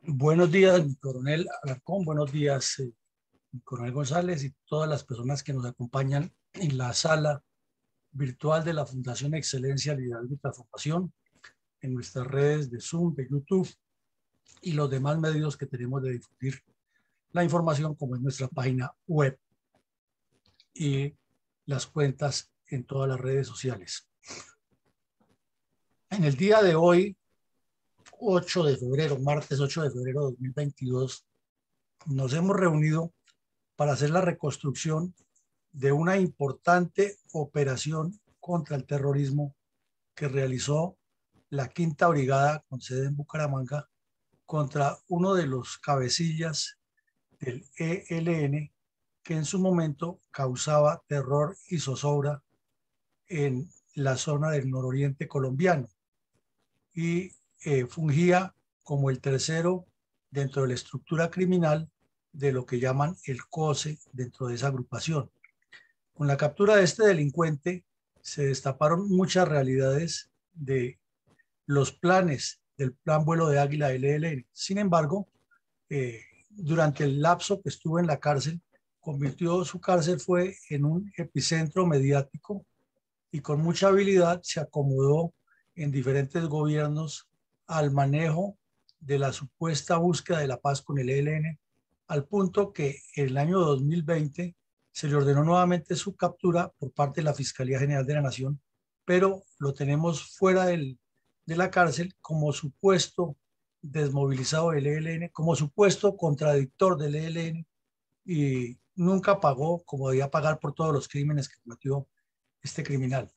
Buenos días, mi coronel Alarcón, buenos días, mi coronel González y todas las personas que nos acompañan en la sala virtual de la Fundación Excelencia, Liderazgo y Transformación, en nuestras redes de Zoom, de YouTube y los demás medios que tenemos de difundir la información, como es nuestra página web y las cuentas en todas las redes sociales. En el día de hoy, 8 de febrero, martes 8 de febrero de 2022, nos hemos reunido para hacer la reconstrucción de una importante operación contra el terrorismo que realizó la Quinta Brigada con sede en Bucaramanga contra uno de los cabecillas del ELN que en su momento causaba terror y zozobra en la zona del nororiente colombiano y fungía como el tercero dentro de la estructura criminal de lo que llaman el COSE dentro de esa agrupación. Con la captura de este delincuente se destaparon muchas realidades de los planes del Plan Vuelo de Águila del ELN. Sin embargo, durante el lapso que estuvo en la cárcel, su cárcel fue en un epicentro mediático y con mucha habilidad se acomodó en diferentes gobiernos al manejo de la supuesta búsqueda de la paz con el ELN, al punto que en el año 2020 se le ordenó nuevamente su captura por parte de la Fiscalía General de la Nación, pero lo tenemos fuera de la cárcel como supuesto desmovilizado del ELN, como supuesto contradictor del ELN y nunca pagó como debía pagar por todos los crímenes que cometió este criminal.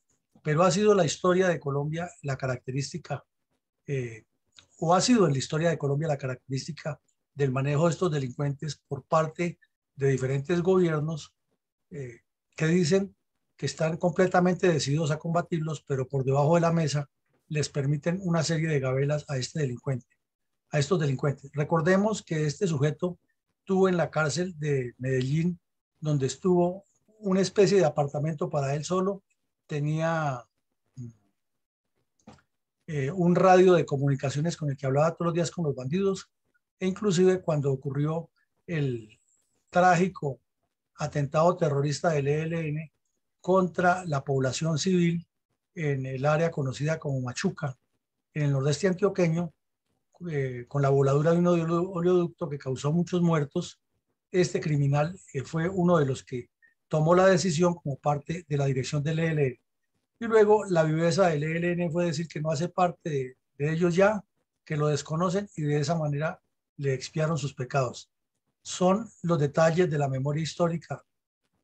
Pero ha sido la historia de Colombia la característica, eh, o ha sido en la historia de Colombia la característica del manejo de estos delincuentes por parte de diferentes gobiernos eh, que dicen que están completamente decididos a combatirlos, pero por debajo de la mesa les permiten una serie de gabelas a estos delincuentes. Recordemos que este sujeto tuvo en la cárcel de Medellín, donde estuvo una especie de apartamento para él solo, tenía un radio de comunicaciones con el que hablaba todos los días con los bandidos, e inclusive cuando ocurrió el trágico atentado terrorista del ELN contra la población civil en el área conocida como Machuca, en el nordeste antioqueño, con la voladura de un oleoducto que causó muchos muertos. Este criminal fue uno de los que tomó la decisión como parte de la dirección del ELN. Y luego la viveza del ELN fue decir que no hace parte de ellos ya, que lo desconocen y de esa manera le expiaron sus pecados. Son los detalles de la memoria histórica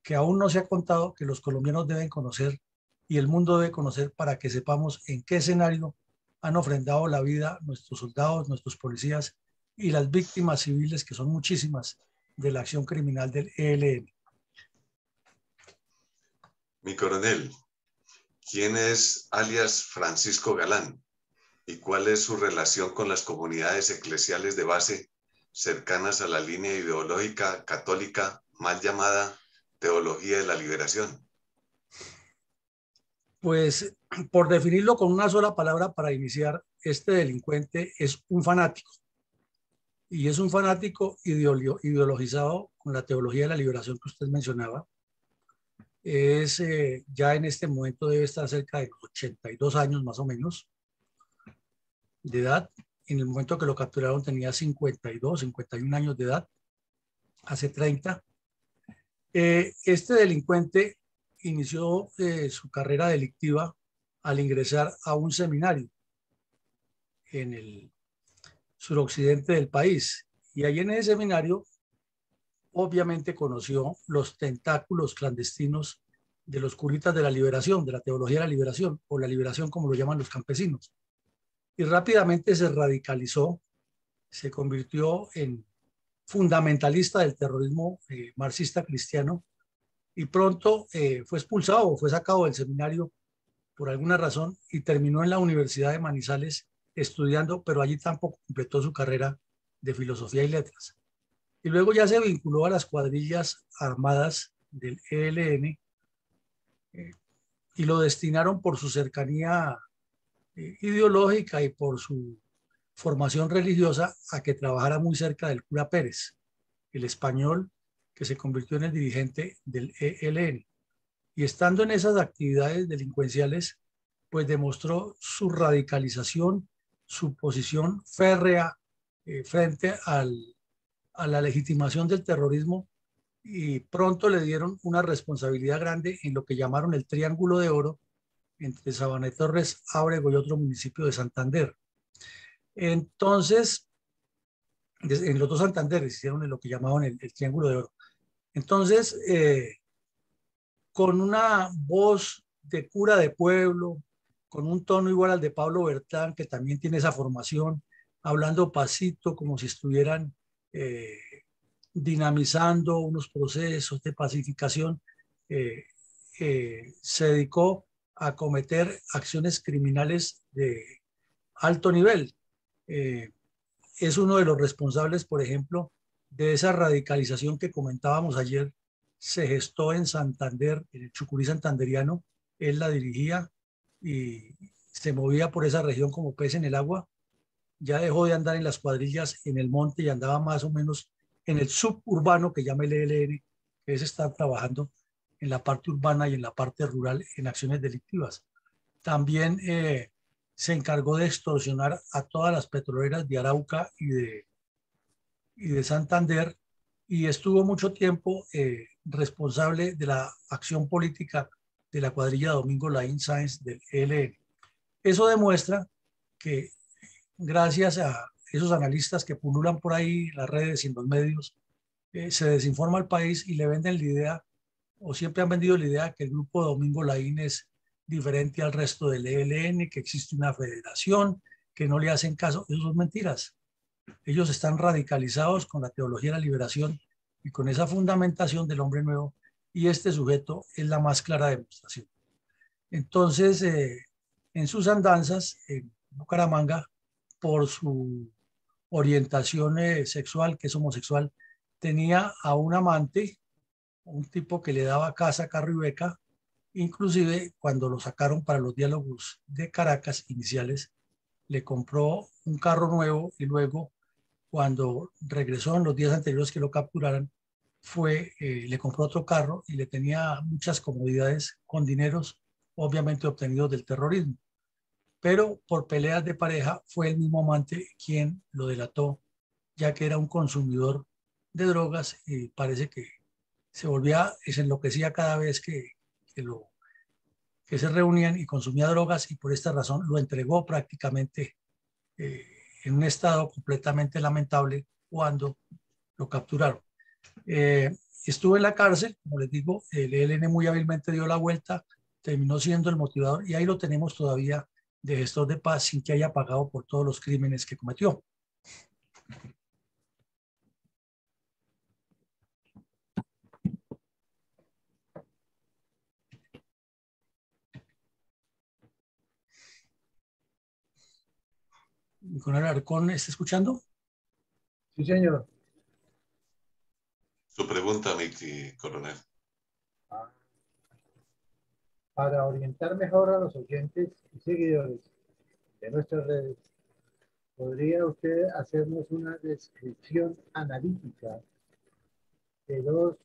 que aún no se ha contado, que los colombianos deben conocer y el mundo debe conocer para que sepamos en qué escenario han ofrendado la vida nuestros soldados, nuestros policías y las víctimas civiles, que son muchísimas, de la acción criminal del ELN. Mi coronel, ¿quién es alias Francisco Galán? ¿Y cuál es su relación con las comunidades eclesiales de base cercanas a la línea ideológica católica mal llamada Teología de la Liberación? Pues por definirlo con una sola palabra para iniciar, este delincuente es un fanático y es un fanático ideologizado con la teología de la liberación que usted mencionaba. Ya en este momento debe estar cerca de los 82 años más o menos de edad. En el momento que lo capturaron tenía 52, 51 años de edad, hace 30. Este delincuente inició su carrera delictiva al ingresar a un seminario en el suroccidente del país. Y ahí en ese seminario, obviamente conoció los tentáculos clandestinos de los curitas de la liberación, de la teología de la liberación, o la liberación como lo llaman los campesinos. Y rápidamente se radicalizó, se convirtió en fundamentalista del terrorismo marxista cristiano y pronto fue expulsado, fue sacado del seminario por alguna razón y terminó en la Universidad de Manizales estudiando, pero allí tampoco completó su carrera de filosofía y letras. Y luego ya se vinculó a las cuadrillas armadas del ELN y lo destinaron por su cercanía ideológica y por su formación religiosa a que trabajara muy cerca del cura Pérez, el español que se convirtió en el dirigente del ELN. Y estando en esas actividades delincuenciales, pues demostró su radicalización, su posición férrea frente a la legitimación del terrorismo, y pronto le dieron una responsabilidad grande en lo que llamaron el Triángulo de Oro entre Sabana de Torres, Ábrego y otro municipio de Santander. Entonces, en los dos Santanderes hicieron lo que llamaban el Triángulo de Oro. Entonces, con una voz de cura de pueblo, con un tono igual al de Pablo Bertrán, que también tiene esa formación, hablando pasito, como si estuvieran dinamizando unos procesos de pacificación, se dedicó a cometer acciones criminales de alto nivel. Es uno de los responsables, por ejemplo, de esa radicalización que comentábamos ayer. Se gestó en Santander, en el Chucurí santanderiano. Él la dirigía y se movía por esa región como pez en el agua. Ya dejó de andar en las cuadrillas en el monte y andaba más o menos en el suburbano, que llama el ELN, que es estar trabajando en la parte urbana y en la parte rural en acciones delictivas. También se encargó de extorsionar a todas las petroleras de Arauca y de Santander, y estuvo mucho tiempo responsable de la acción política de la cuadrilla Domingo Laín Sáenz del ELN. Eso demuestra que gracias a esos analistas que pululan por ahí en las redes y en los medios, se desinforma al país y le venden la idea, o siempre han vendido la idea, que el grupo Domingo Laín es diferente al resto del ELN, que existe una federación, que no le hacen caso. Eso son mentiras. Ellos están radicalizados con la teología de la liberación y con esa fundamentación del hombre nuevo, y este sujeto es la más clara demostración. Entonces, en sus andanzas en Bucaramanga, por su orientación sexual, que es homosexual, tenía a un amante, un tipo que le daba casa, carro y beca. Inclusive, cuando lo sacaron para los diálogos de Caracas iniciales, le compró un carro nuevo, y luego, cuando regresó en los días anteriores que lo capturaran, le compró otro carro y le tenía muchas comodidades con dineros, obviamente obtenidos del terrorismo. Pero por peleas de pareja fue el mismo amante quien lo delató, ya que era un consumidor de drogas, y parece que se enloquecía cada vez que se reunían, y consumía drogas, y por esta razón lo entregó prácticamente eh, en un estado completamente lamentable cuando lo capturaron. Estuvo en la cárcel, como les digo, el ELN muy hábilmente dio la vuelta, terminó siendo el motivador, y ahí lo tenemos todavía de gestor de paz sin que haya pagado por todos los crímenes que cometió. ¿Con el Arcón está escuchando? Sí, señor. Su pregunta, mi coronel. Para orientar mejor a los oyentes y seguidores de nuestras redes, ¿podría usted hacernos una descripción analítica de los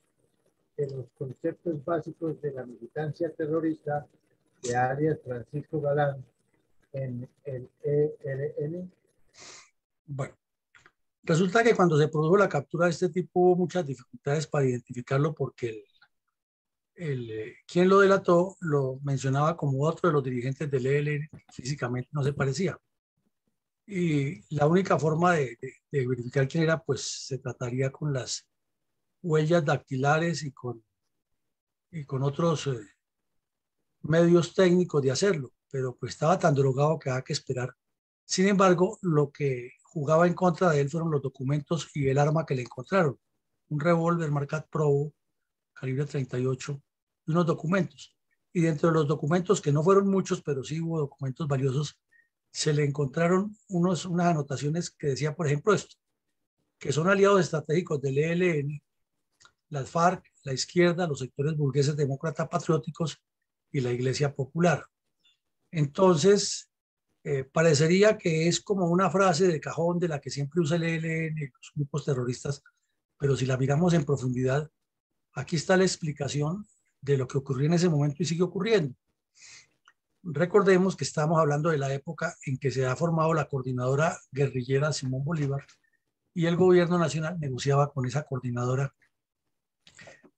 conceptos básicos de la militancia terrorista de alias Francisco Galán en el ELN? Bueno, resulta que cuando se produjo la captura de este tipo hubo muchas dificultades para identificarlo, porque quien lo delató lo mencionaba como otro de los dirigentes del ELN, físicamente no se parecía. Y la única forma de verificar quién era, pues se trataría con las huellas dactilares y con otros medios técnicos de hacerlo, pero pues estaba tan drogado que había que esperar. Sin embargo, lo que jugaba en contra de él fueron los documentos y el arma que le encontraron: un revólver marca Provo, calibre 38, y unos documentos. Y dentro de los documentos, que no fueron muchos, pero sí hubo documentos valiosos, se le encontraron unas anotaciones que decía, por ejemplo, esto: que son aliados estratégicos del ELN, las FARC, la izquierda, los sectores burgueses demócratas patrióticos y la Iglesia Popular. Entonces, Parecería que es como una frase de cajón de la que siempre usa el ELN y los grupos terroristas, pero si la miramos en profundidad, aquí está la explicación de lo que ocurrió en ese momento y sigue ocurriendo. Recordemos que estamos hablando de la época en que se ha formado la coordinadora guerrillera Simón Bolívar y el gobierno nacional negociaba con esa coordinadora,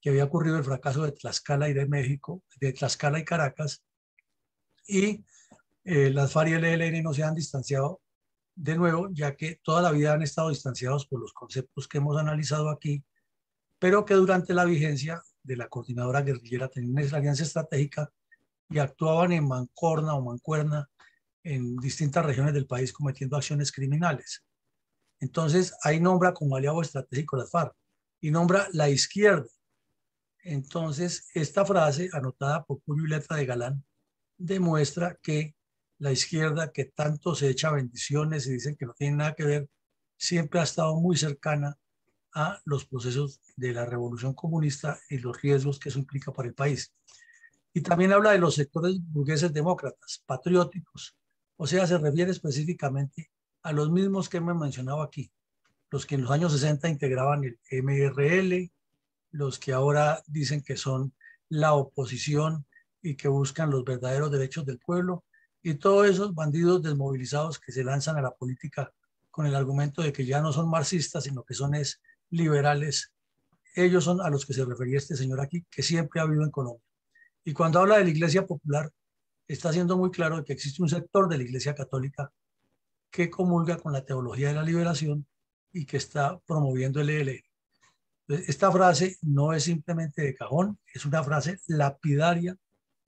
que había ocurrido el fracaso de Tlaxcala y de México, de Tlaxcala y Caracas, y las FARC y el ELN no se han distanciado de nuevo, ya que toda la vida han estado distanciados por los conceptos que hemos analizado aquí, pero que durante la vigencia de la coordinadora guerrillera tenían una alianza estratégica y actuaban en mancorna o mancuerna en distintas regiones del país cometiendo acciones criminales. Entonces, ahí nombra como aliado estratégico las FARC y nombra la izquierda. Entonces, esta frase, anotada por puño y letra de Galán, demuestra que la izquierda, que tanto se echa bendiciones y dicen que no tiene nada que ver, siempre ha estado muy cercana a los procesos de la revolución comunista y los riesgos que eso implica para el país. Y también habla de los sectores burgueses demócratas, patrióticos, o sea, se refiere específicamente a los mismos que hemos mencionado aquí, los que en los años 60 integraban el MRL, los que ahora dicen que son la oposición y que buscan los verdaderos derechos del pueblo, y todos esos bandidos desmovilizados que se lanzan a la política con el argumento de que ya no son marxistas, sino que son liberales. Ellos son a los que se refería este señor aquí, que siempre ha habido en Colombia. Y cuando habla de la Iglesia Popular, está siendo muy claro de que existe un sector de la Iglesia Católica que comulga con la teología de la liberación y que está promoviendo el ELN. Esta frase no es simplemente de cajón, es una frase lapidaria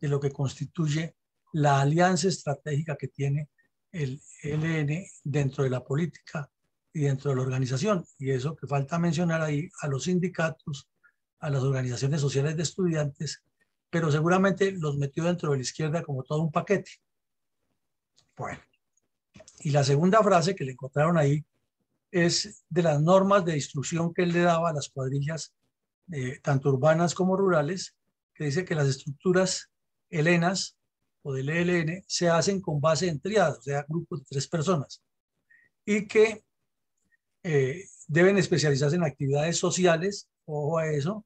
de lo que constituye la alianza estratégica que tiene el ELN dentro de la política y dentro de la organización. Y eso que falta mencionar ahí a los sindicatos, a las organizaciones sociales de estudiantes, pero seguramente los metió dentro de la izquierda como todo un paquete. Bueno, y la segunda frase que le encontraron ahí es de las normas de instrucción que él le daba a las cuadrillas, tanto urbanas como rurales, que dice que las estructuras helenas o del ELN se hacen con base en triadas, o sea, grupos de 3 personas, y que deben especializarse en actividades sociales, ojo a eso,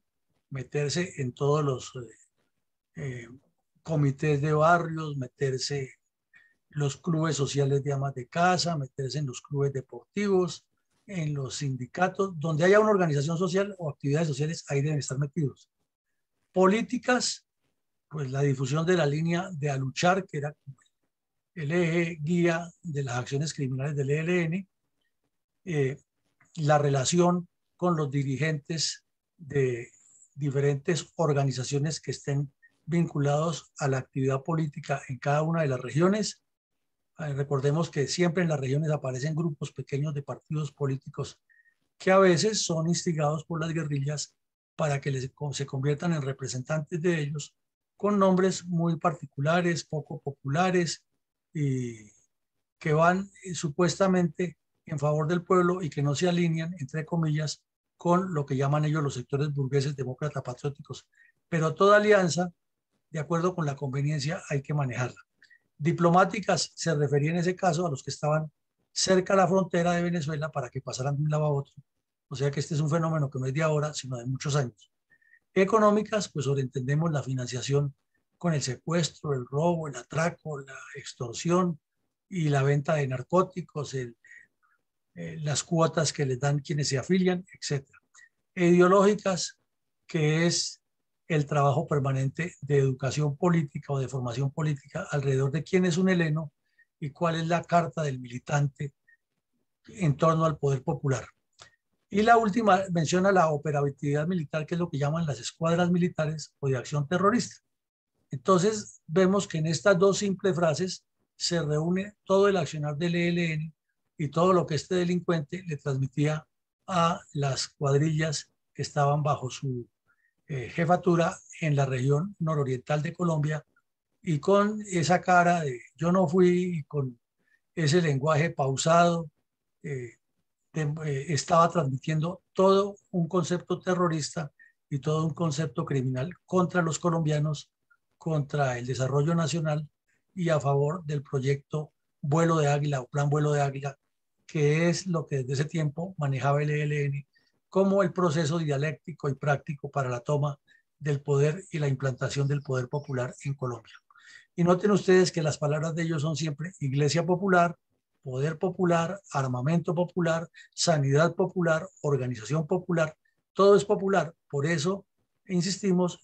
meterse en todos los comités de barrios, meterse en los clubes sociales de amas de casa, meterse en los clubes deportivos, en los sindicatos, donde haya una organización social o actividades sociales, ahí deben estar metidos. Políticas, pues la difusión de la línea de a luchar, que era el eje guía de las acciones criminales del ELN, la relación con los dirigentes de diferentes organizaciones que estén vinculados a la actividad política en cada una de las regiones. Recordemos que siempre en las regiones aparecen grupos pequeños de partidos políticos que a veces son instigados por las guerrillas para que se conviertan en representantes de ellos con nombres muy particulares, poco populares y que van supuestamente en favor del pueblo y que no se alinean, entre comillas, con lo que llaman ellos los sectores burgueses demócratas patrióticos. Pero toda alianza, de acuerdo con la conveniencia, hay que manejarla. Diplomáticas se refería en ese caso a los que estaban cerca a la frontera de Venezuela para que pasaran de un lado a otro. O sea que este es un fenómeno que no es de ahora, sino de muchos años. Económicas, pues sobreentendemos la financiación con el secuestro, el robo, el atraco, la extorsión y la venta de narcóticos, las cuotas que les dan quienes se afilian, etc. Ideológicas, que es el trabajo permanente de educación política o de formación política alrededor de quién es un heleno y cuál es la carta del militante en torno al poder popular. Y la última menciona la operatividad militar, que es lo que llaman las escuadras militares o de acción terrorista. Entonces, vemos que en estas dos simples frases se reúne todo el accionar del ELN y todo lo que este delincuente le transmitía a las cuadrillas que estaban bajo su jefatura en la región nororiental de Colombia, y con esa cara de yo no fui, y con ese lenguaje pausado, estaba transmitiendo todo un concepto terrorista y todo un concepto criminal contra los colombianos, contra el desarrollo nacional y a favor del proyecto vuelo de águila o plan vuelo de águila, que es lo que desde ese tiempo manejaba el ELN como el proceso dialéctico y práctico para la toma del poder y la implantación del poder popular en Colombia. Y noten ustedes que las palabras de ellos son siempre iglesia popular, poder popular, armamento popular, sanidad popular, organización popular, todo es popular. Por eso, insistimos,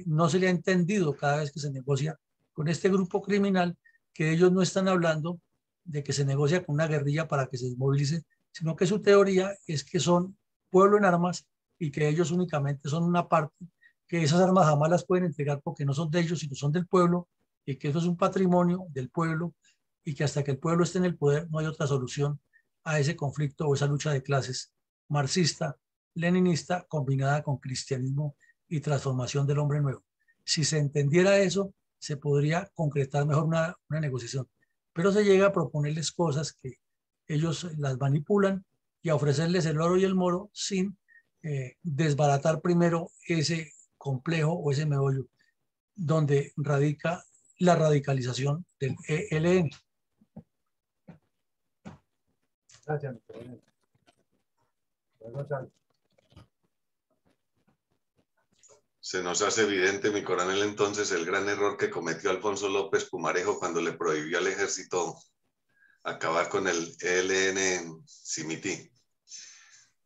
no se le ha entendido cada vez que se negocia con este grupo criminal que ellos no están hablando de que se negocia con una guerrilla para que se desmovilice, sino que su teoría es que son pueblo en armas y que ellos únicamente son una parte, que esas armas jamás las pueden entregar porque no son de ellos, sino son del pueblo, y que eso es un patrimonio del pueblo y que hasta que el pueblo esté en el poder no hay otra solución a ese conflicto o esa lucha de clases marxista, leninista, combinada con cristianismo y transformación del hombre nuevo. Si se entendiera eso, se podría concretar mejor una negociación. Pero se llega a proponerles cosas que ellos las manipulan y a ofrecerles el oro y el moro sin desbaratar primero ese complejo o ese meollo donde radica la radicalización del ELN. Gracias, mi coronel. Buenos días. Se nos hace evidente, mi coronel, entonces el gran error que cometió Alfonso López Pumarejo cuando le prohibió al ejército acabar con el ELN en Simití.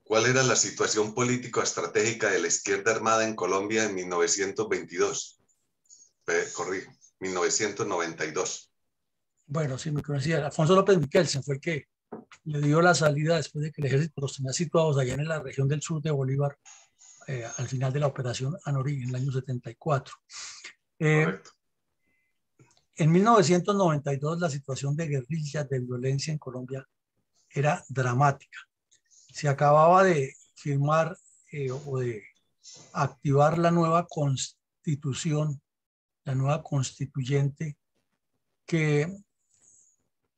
¿Cuál era la situación político-estratégica de la izquierda armada en Colombia en 1922? Corrijo, 1992. Bueno, sí, me conocía. Alfonso López Miquelsen fue el que le dio la salida después de que el ejército los tenía situados allá en la región del sur de Bolívar al final de la operación Anorí en el año 74. Correcto. En 1992 la situación de guerrilla, de violencia en Colombia era dramática. Se acababa de firmar o de activar la nueva constitución, la nueva constituyente, que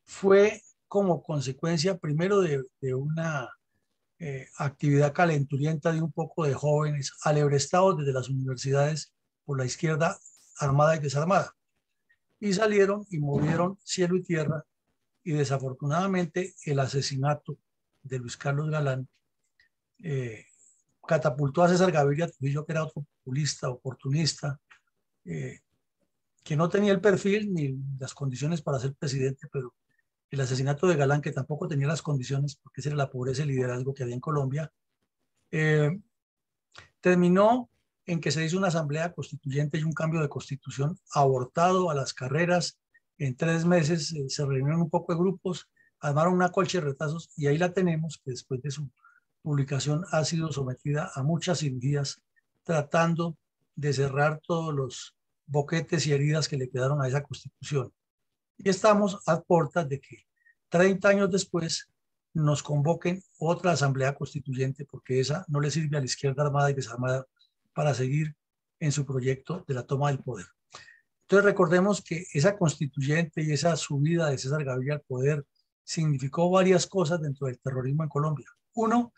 fue como consecuencia primero de una actividad calenturienta de un poco de jóvenes alebrestados desde las universidades por la izquierda armada y desarmada. Y salieron y movieron cielo y tierra y desafortunadamente el asesinato de Luis Carlos Galán catapultó a César Gaviria Trujillo, que era otro populista, oportunista, que no tenía el perfil ni las condiciones para ser presidente, pero el asesinato de Galán, que tampoco tenía las condiciones, porque esa era la pobreza y el liderazgo que había en Colombia, terminó en que se hizo una asamblea constituyente y un cambio de constitución abortado a las carreras. En 3 meses se reunieron un poco de grupos, armaron una colcha de retazos y ahí la tenemos, que después de su publicación ha sido sometida a muchas cirugías tratando de cerrar todos los boquetes y heridas que le quedaron a esa constitución. Y estamos a puertas de que 30 años después nos convoquen otra asamblea constituyente porque esa no le sirve a la izquierda armada y desarmada para seguir en su proyecto de la toma del poder. Entonces recordemos que esa constituyente y esa subida de César Gaviria al poder significó varias cosas dentro del terrorismo en Colombia. Uno,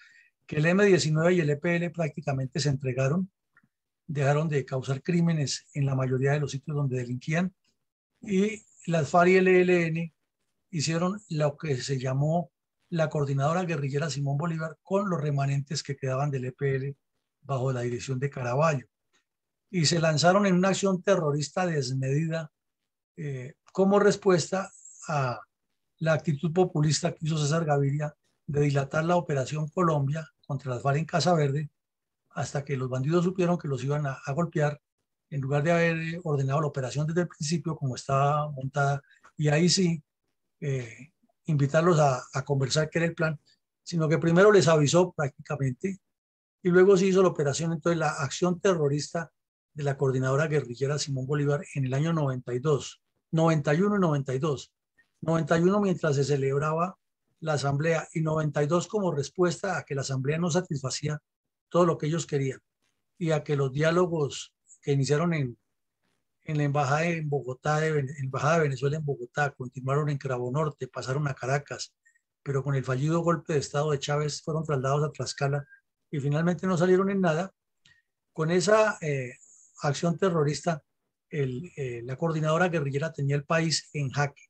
que el M-19 y el EPL prácticamente se entregaron, dejaron de causar crímenes en la mayoría de los sitios donde delinquían, y las FARC y el ELN hicieron lo que se llamó la coordinadora guerrillera Simón Bolívar con los remanentes que quedaban del EPL bajo la dirección de Caraballo. Y se lanzaron en una acción terrorista desmedida como respuesta a la actitud populista que hizo César Gaviria de dilatar la operación Colombia contra las FARC en Casa Verde hasta que los bandidos supieron que los iban a golpear, en lugar de haber ordenado la operación desde el principio como estaba montada, y ahí sí invitarlos a conversar qué era el plan, sino que primero les avisó prácticamente y luego se hizo la operación. Entonces la acción terrorista de la coordinadora guerrillera Simón Bolívar en el año 92, 91 y 92. 91 mientras se celebraba la asamblea y 92 como respuesta a que la asamblea no satisfacía todo lo que ellos querían y a que los diálogos que iniciaron en la embajada en Bogotá, embajada de Venezuela en Bogotá, continuaron en Cravo Norte, pasaron a Caracas, pero con el fallido golpe de Estado de Chávez fueron trasladados a Tlaxcala y finalmente no salieron en nada. Con esa acción terrorista, la coordinadora guerrillera tenía el país en jaque.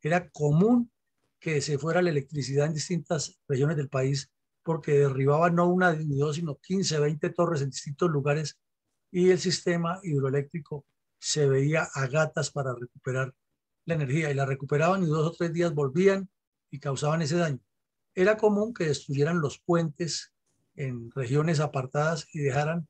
Era común que se fuera la electricidad en distintas regiones del país porque derribaban no una ni dos, sino 15, 20 torres en distintos lugares y el sistema hidroeléctrico se veía a gatas para recuperar la energía y la recuperaban y 2 o 3 días volvían y causaban ese daño. Era común que destruyeran los puentes en regiones apartadas y dejaran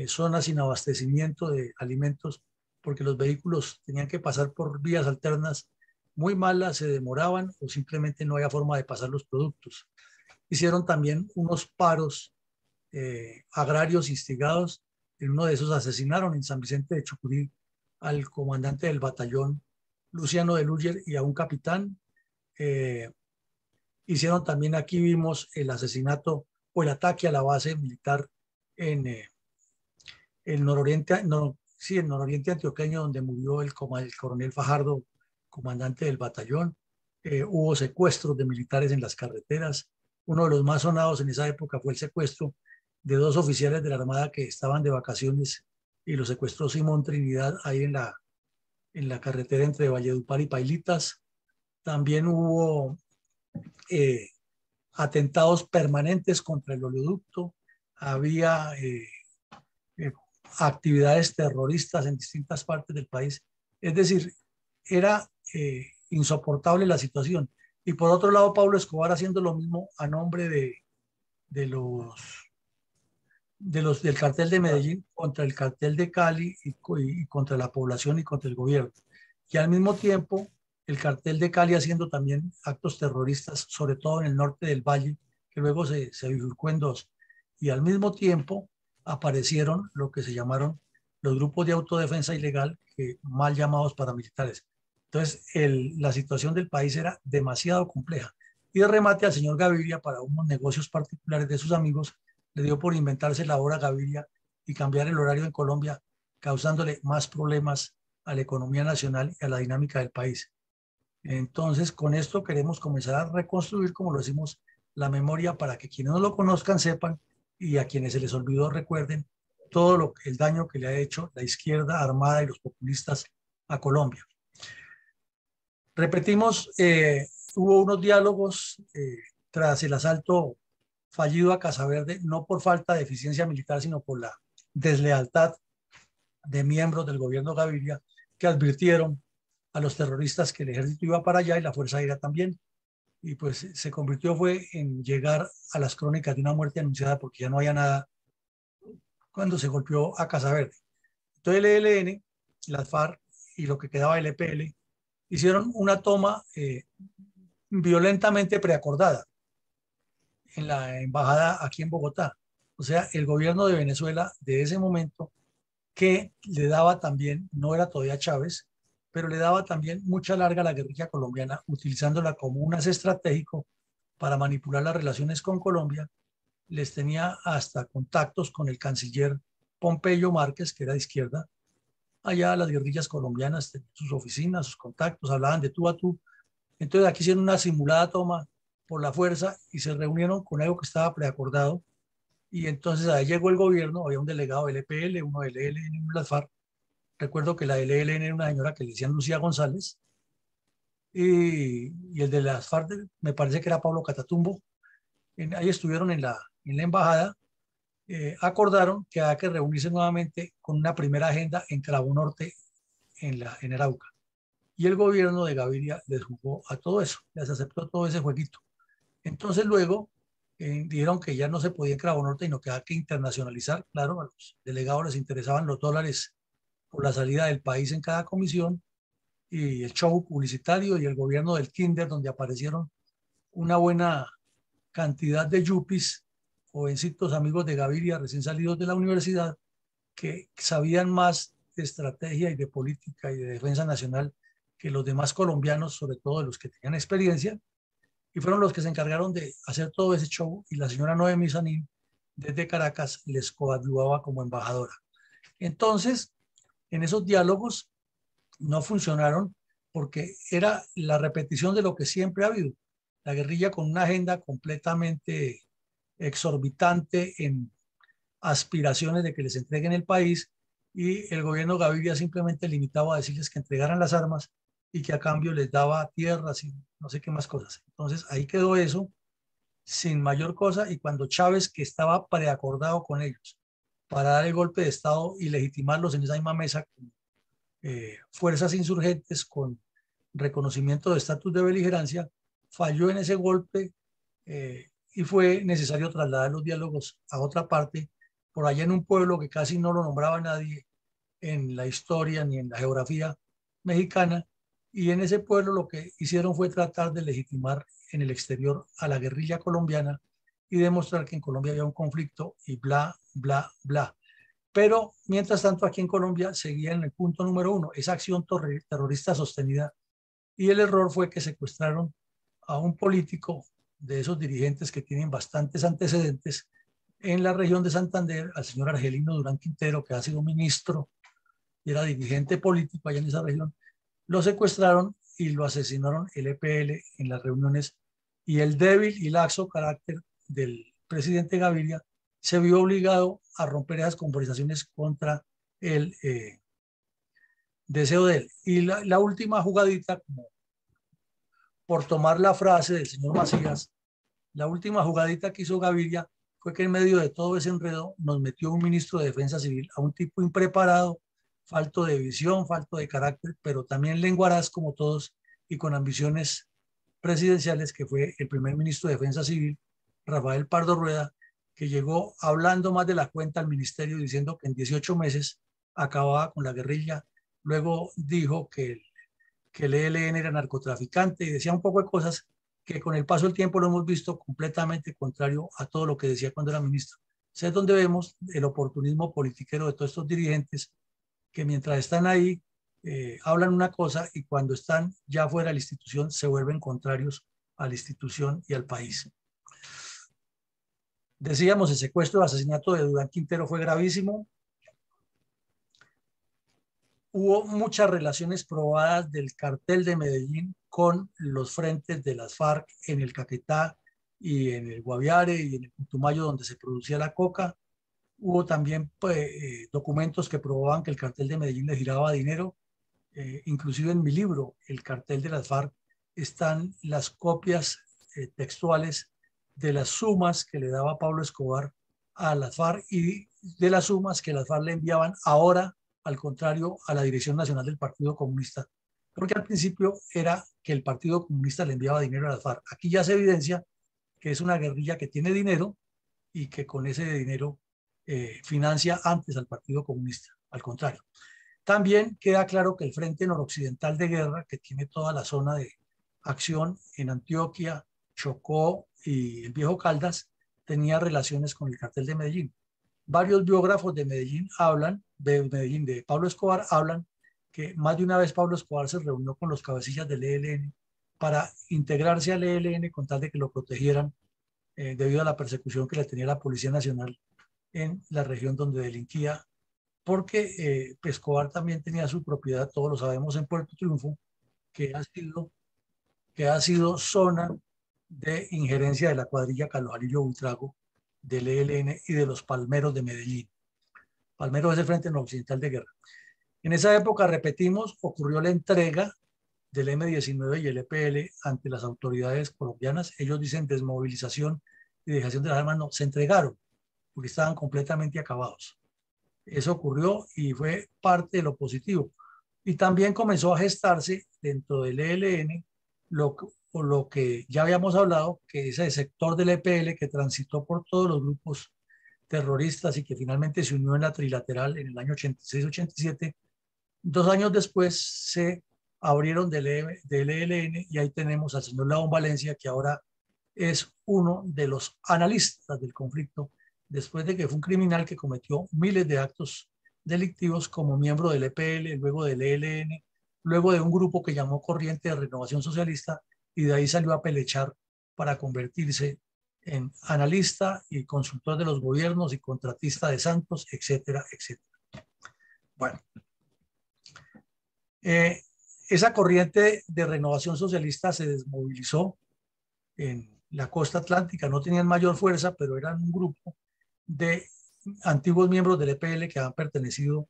zonas sin abastecimiento de alimentos porque los vehículos tenían que pasar por vías alternas muy malas, se demoraban o simplemente no había forma de pasar los productos. Hicieron también unos paros agrarios instigados. En uno de esos asesinaron en San Vicente de Chucurí al comandante del batallón, Luciano de Luyer, y a un capitán. Eh, Hicieron también, aquí vimos el asesinato o el ataque a la base militar en el nororiente, no, sí, el nororiente antioqueño, donde murió el coronel Fajardo, comandante del batallón. Hubo secuestros de militares en las carreteras. Uno de los más sonados en esa época fue el secuestro de 2 oficiales de la Armada que estaban de vacaciones y los secuestró Simón Trinidad ahí en la carretera entre Valledupar y Pailitas. También hubo eh, atentados permanentes contra el oleoducto. Había eh, actividades terroristas en distintas partes del país. Es decir, era insoportable la situación. Y por otro lado, Pablo Escobar haciendo lo mismo a nombre de del cartel de Medellín contra el cartel de Cali y contra la población y contra el gobierno. Y al mismo tiempo, el cartel de Cali haciendo también actos terroristas, sobre todo en el norte del valle, que luego se bifurcó en dos. Y al mismo tiempo aparecieron lo que se llamaron los grupos de autodefensa ilegal, que mal llamados paramilitares. Entonces, la situación del país era demasiado compleja. Y de remate al señor Gaviria, para unos negocios particulares de sus amigos, le dio por inventarse la hora Gaviria y cambiar el horario en Colombia, causándole más problemas a la economía nacional y a la dinámica del país. Entonces, con esto queremos comenzar a reconstruir, como lo decimos, la memoria para que quienes no lo conozcan sepan y a quienes se les olvidó recuerden todo el daño que le ha hecho la izquierda armada y los populistas a Colombia. Repetimos, hubo unos diálogos tras el asalto fallido a Casaverde, no por falta de eficiencia militar, sino por la deslealtad de miembros del gobierno Gaviria que advirtieron a los terroristas que el ejército iba para allá y la Fuerza Aérea también. Y pues se convirtió fue en llegar a las crónicas de una muerte anunciada porque ya no había nada cuando se golpeó a Casaverde. Entonces el ELN, las FARC y lo que quedaba del EPL hicieron una toma violentamente preacordada en la embajada aquí en Bogotá. O sea, el gobierno de Venezuela de ese momento que le daba también, no era todavía Chávez, pero le daba también mucha larga a la guerrilla colombiana, utilizándola como un as estratégico para manipular las relaciones con Colombia. Les tenía hasta contactos con el canciller Pompeyo Márquez, que era de izquierda. Allá las guerrillas colombianas tenían sus oficinas, sus contactos, hablaban de tú a tú. Entonces aquí hicieron una simulada toma por la fuerza y se reunieron con algo que estaba preacordado. Y entonces ahí llegó el gobierno, había un delegado del EPL, uno del ELN, uno de las FARC. Recuerdo que la del ELN era una señora que le decían Lucía González y el de las FARC me parece que era Pablo Catatumbo. Ahí estuvieron en la embajada, acordaron que había que reunirse nuevamente con una primera agenda en Cabo Norte, en Arauca. Y el gobierno de Gaviria les jugó a todo eso, les aceptó todo ese jueguito. Entonces luego dijeron que ya no se podía en Cabo Norte, sino que había que internacionalizar. Claro, a los delegados les interesaban los dólares por la salida del país en cada comisión y el show publicitario y el gobierno del Kinder, donde aparecieron una buena cantidad de yuppies, jovencitos amigos de Gaviria recién salidos de la universidad, que sabían más de estrategia y de política y de defensa nacional que los demás colombianos, sobre todo los que tenían experiencia, y fueron los que se encargaron de hacer todo ese show y la señora Noemí Sanín desde Caracas les coadyuvaba como embajadora. Entonces, en esos diálogos no funcionaron porque era la repetición de lo que siempre ha habido. La guerrilla con una agenda completamente exorbitante en aspiraciones de que les entreguen el país y el gobierno Gaviria simplemente limitaba a decirles que entregaran las armas y que a cambio les daba tierras y no sé qué más cosas. Entonces ahí quedó eso sin mayor cosa, y cuando Chávez, que estaba preacordado con ellos para dar el golpe de Estado y legitimarlos en esa misma mesa con fuerzas insurgentes con reconocimiento de estatus de beligerancia, falló en ese golpe y fue necesario trasladar los diálogos a otra parte, por allá en un pueblo que casi no lo nombraba nadie en la historia ni en la geografía mexicana, y en ese pueblo lo que hicieron fue tratar de legitimar en el exterior a la guerrilla colombiana y demostrar que en Colombia había un conflicto y bla, bla, bla. Pero mientras tanto aquí en Colombia seguía en el punto número uno, esa acción terrorista sostenida, y el error fue que secuestraron a un político de esos dirigentes que tienen bastantes antecedentes en la región de Santander, al señor Argelino Durán Quintero, que ha sido ministro y era dirigente político allá en esa región. Lo secuestraron y lo asesinaron el EPL en las reuniones, y el débil y laxo carácter del presidente Gaviria se vio obligado a romper esas conversaciones contra el deseo de él. Y la última jugadita, como por tomar la frase del señor Macías, la última jugadita que hizo Gaviria fue que en medio de todo ese enredo nos metió un ministro de Defensa Civil, a un tipo impreparado, falto de visión, falto de carácter, pero también lenguaraz como todos y con ambiciones presidenciales, que fue el primer ministro de Defensa Civil, Rafael Pardo Rueda, que llegó hablando más de la cuenta al ministerio, diciendo que en 18 meses acababa con la guerrilla. Luego dijo que el ELN era narcotraficante y decía un poco de cosas que con el paso del tiempo lo hemos visto completamente contrario a todo lo que decía cuando era ministro. Es donde vemos el oportunismo politiquero de todos estos dirigentes que mientras están ahí hablan una cosa, y cuando están ya fuera de la institución se vuelven contrarios a la institución y al país. Decíamos, el secuestro y asesinato de Durán Quintero fue gravísimo. Hubo muchas relaciones probadas del cartel de Medellín con los frentes de las FARC en el Caquetá y en el Guaviare y en el Putumayo, donde se producía la coca. Hubo también documentos que probaban que el cartel de Medellín le giraba dinero. Inclusive en mi libro, El cartel de las FARC, están las copias textuales de las sumas que le daba Pablo Escobar a las FARC y de las sumas que las FARC le enviaban ahora, al contrario, a la Dirección Nacional del Partido Comunista, porque al principio era que el Partido Comunista le enviaba dinero a las FARC. Aquí ya se evidencia que es una guerrilla que tiene dinero y que con ese dinero financia antes al Partido Comunista, al contrario. También queda claro que el Frente Noroccidental de Guerra, que tiene toda la zona de acción en Antioquia, Chocó y el Viejo Caldas, tenía relaciones con el cartel de Medellín. Varios biógrafos de Medellín de Pablo Escobar, hablan que más de una vez Pablo Escobar se reunió con los cabecillas del ELN para integrarse al ELN con tal de que lo protegieran debido a la persecución que le tenía la Policía Nacional en la región donde delinquía, porque Escobar también tenía su propiedad, todos lo sabemos, en Puerto Triunfo, que ha sido zona de injerencia de la cuadrilla Carlos Jalillo Buitrago, del ELN y de los Palmeros de Medellín. Palmeros es el Frente Noroccidental de Guerra. En esa época, repetimos, ocurrió la entrega del M-19 y el EPL ante las autoridades colombianas. Ellos dicen desmovilización y dejación de las armas. No, se entregaron porque estaban completamente acabados. Eso ocurrió y fue parte de lo positivo. Y también comenzó a gestarse dentro del ELN lo que ya habíamos hablado, que es el sector del EPL que transitó por todos los grupos terroristas y que finalmente se unió en la trilateral en el año 86-87. 2 años después se abrieron del ELN y ahí tenemos al señor León Valencia, que ahora es uno de los analistas del conflicto, después de que fue un criminal que cometió miles de actos delictivos como miembro del EPL, luego del ELN, luego de un grupo que llamó Corriente de Renovación Socialista, y de ahí salió a pelechar para convertirse en analista y consultor de los gobiernos y contratista de Santos, etcétera, etcétera. Bueno, esa corriente de renovación socialista se desmovilizó en la costa atlántica, no tenían mayor fuerza, pero eran un grupo de antiguos miembros del EPL que han pertenecido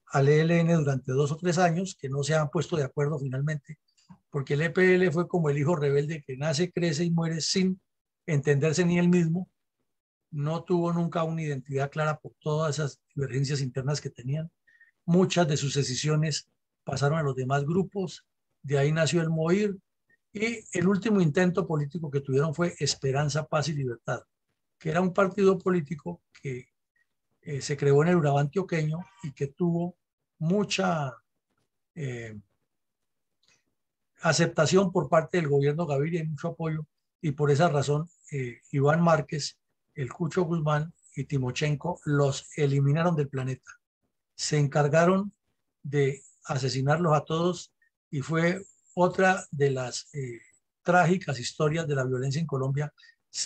al ELN durante 2 o 3 años, que no se han puesto de acuerdo finalmente porque el EPL fue como el hijo rebelde que nace, crece y muere sin entenderse ni él mismo. No tuvo nunca una identidad clara por todas esas divergencias internas que tenían. Muchas de sus decisiones pasaron a los demás grupos, de ahí nació el MOIR, y el último intento político que tuvieron fue Esperanza, Paz y Libertad, que era un partido político que se creó en el Urabá antioqueño y que tuvo mucha eh, aceptación por parte del gobierno Gaviria y mucho apoyo, y por esa razón Iván Márquez, el Cucho Guzmán y Timochenko los eliminaron del planeta. Se encargaron de asesinarlos a todos y fue otra de las trágicas historias de la violencia en Colombia,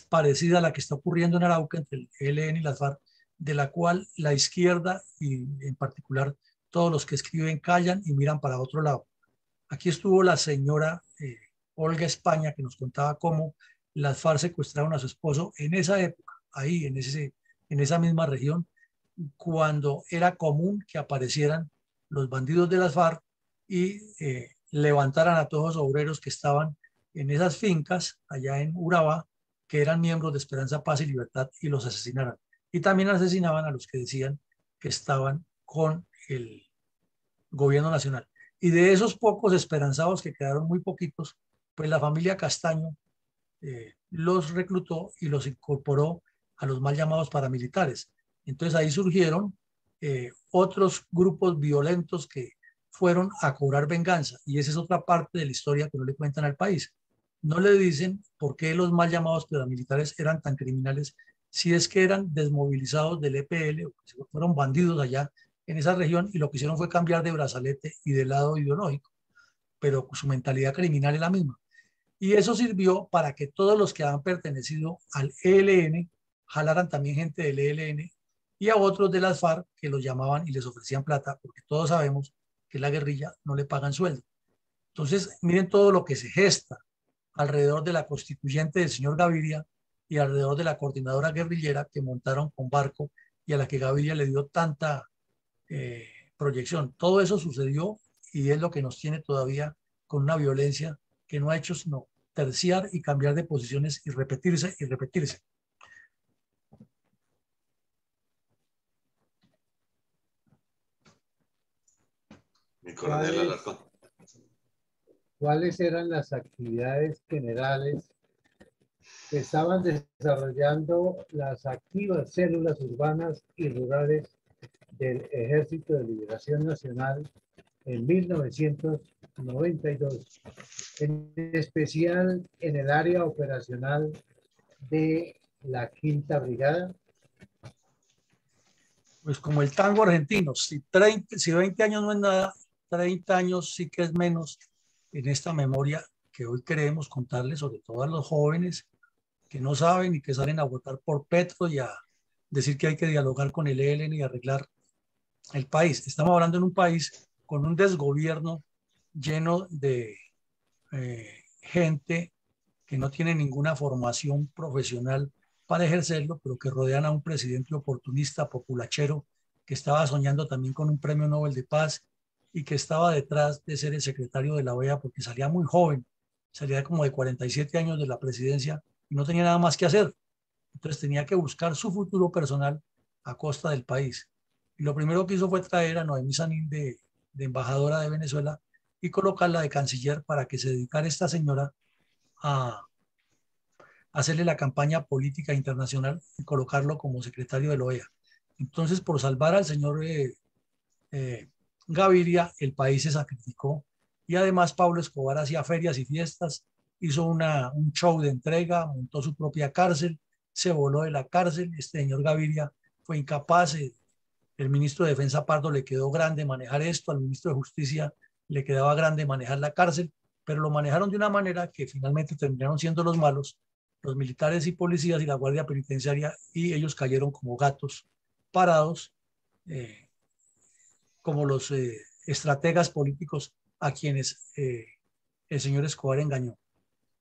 parecida a la que está ocurriendo en Arauca entre el ELN y las FARC, de la cual la izquierda y en particular todos los que escriben callan y miran para otro lado. Aquí estuvo la señora Olga España, que nos contaba cómo las FARC secuestraron a su esposo en esa época, ahí en esa misma región, cuando era común que aparecieran los bandidos de las FARC y levantaran a todos los obreros que estaban en esas fincas allá en Urabá, que eran miembros de Esperanza, Paz y Libertad, y los asesinaran. Y también asesinaban a los que decían que estaban con el gobierno nacional. Y de esos pocos esperanzados, que quedaron muy poquitos, pues la familia Castaño los reclutó y los incorporó a los mal llamados paramilitares. Entonces ahí surgieron otros grupos violentos que fueron a cobrar venganza. Y esa es otra parte de la historia que no le cuentan al país. No le dicen por qué los mal llamados paramilitares eran tan criminales, si es que eran desmovilizados del EPL, o que fueron bandidos allá en esa región, y lo que hicieron fue cambiar de brazalete y de lado ideológico, pero su mentalidad criminal es la misma. Y eso sirvió para que todos los que han pertenecido al ELN jalaran también gente del ELN y a otros de las FARC que los llamaban y les ofrecían plata, porque todos sabemos que la guerrilla no le pagan sueldo. Entonces, miren todo lo que se gesta alrededor de la constituyente del señor Gaviria y alrededor de la coordinadora guerrillera que montaron con Barco y a la que Gaviria le dio tanta proyección. Todo eso sucedió y es lo que nos tiene todavía con una violencia que no ha hecho sino terciar y cambiar de posiciones y repetirse y repetirse. Mi coronel Alarcón. ¿Cuáles eran las actividades generales que estaban desarrollando las activas células urbanas y rurales del Ejército de Liberación Nacional en 1992, en especial en el área operacional de la Quinta Brigada? Pues como el tango argentino, si 20 años no es nada, 30 años sí que es menos en esta memoria que hoy queremos contarles, sobre todo a los jóvenes que no saben y que salen a votar por Petro y a decir que hay que dialogar con el ELN y arreglar el país. Estamos hablando en un país con un desgobierno lleno de gente que no tiene ninguna formación profesional para ejercerlo, pero que rodean a un presidente oportunista, populachero, que estaba soñando también con un premio Nobel de Paz y que estaba detrás de ser el secretario de la OEA porque salía muy joven, salía como de 47 años de la presidencia y no tenía nada más que hacer. Entonces tenía que buscar su futuro personal a costa del país. Y lo primero que hizo fue traer a Noemí Sanín de embajadora de Venezuela y colocarla de canciller para que se dedicara esta señora a hacerle la campaña política internacional y colocarlo como secretario de la OEA. Entonces, por salvar al señor Gaviria, el país se sacrificó y además Pablo Escobar hacía ferias y fiestas, hizo un show de entrega, montó su propia cárcel, se voló de la cárcel. Este señor Gaviria fue incapaz, el ministro de Defensa Pardo le quedó grande manejar esto, al ministro de Justicia le quedaba grande manejar la cárcel, pero lo manejaron de una manera que finalmente terminaron siendo los malos, los militares y policías y la guardia penitenciaria, y ellos cayeron como gatos parados, como los estrategas políticos a quienes el señor Escobar engañó.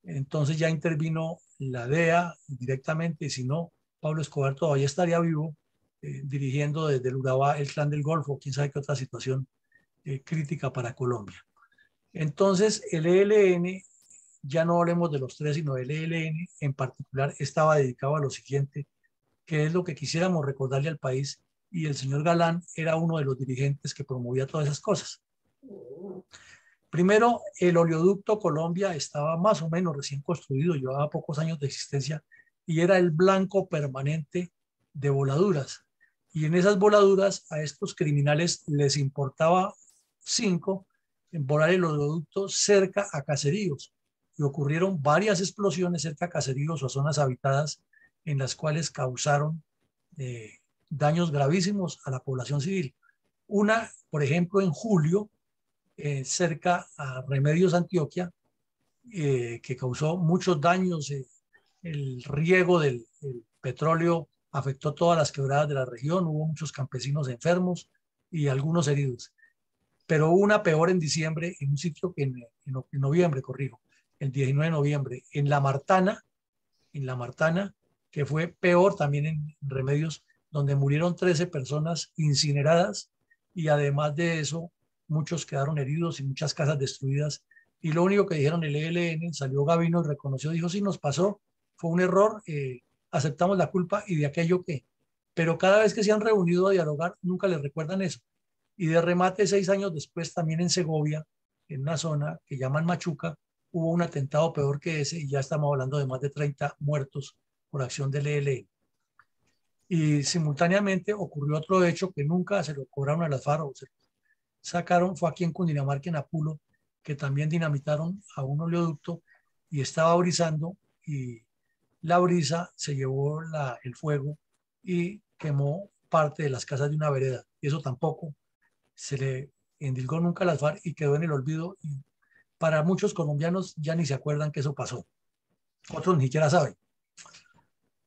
Entonces ya intervino la DEA directamente, y si no, Pablo Escobar todavía estaría vivo, dirigiendo desde el Urabá el Clan del Golfo, quién sabe qué otra situación crítica para Colombia. Entonces, el ELN, ya no hablemos de los tres, sino el ELN en particular, estaba dedicado a lo siguiente, que es lo que quisiéramos recordarle al país, y el señor Galán era uno de los dirigentes que promovía todas esas cosas. Primero, el oleoducto Colombia estaba más o menos recién construido, llevaba pocos años de existencia y era el blanco permanente de voladuras. Y en esas voladuras a estos criminales les importaba 5 en volar el oleoducto cerca a caseríos. Y ocurrieron varias explosiones cerca a caseríos o a zonas habitadas en las cuales causaron daños gravísimos a la población civil. Una, por ejemplo, en julio, cerca a Remedios, Antioquia, que causó muchos daños. El riego del petróleo afectó todas las quebradas de la región, hubo muchos campesinos enfermos y algunos heridos. Pero hubo una peor en diciembre, en un sitio que en noviembre, corrijo, el 19 de noviembre, en La Martana, que fue peor también en Remedios, donde murieron 13 personas incineradas y además de eso, muchos quedaron heridos y muchas casas destruidas. Y lo único que dijeron el ELN, salió Gavino y reconoció, dijo, sí, nos pasó, fue un error, aceptamos la culpa y de aquello que. Pero cada vez que se han reunido a dialogar, nunca les recuerdan eso. Y de remate, 6 años después, también en Segovia, en una zona que llaman Machuca, hubo un atentado peor que ese y ya estamos hablando de más de 30 muertos por acción del ELN. Y simultáneamente ocurrió otro hecho que nunca se lo cobraron a las FARC, o se lo sacaron, fue aquí en Cundinamarca, en Apulo, que también dinamitaron a un oleoducto y estaba brisando y la brisa se llevó el fuego y quemó parte de las casas de una vereda. Y eso tampoco se le endilgó nunca a las FARC y quedó en el olvido. Y para muchos colombianos ya ni se acuerdan que eso pasó. Otros ni siquiera saben.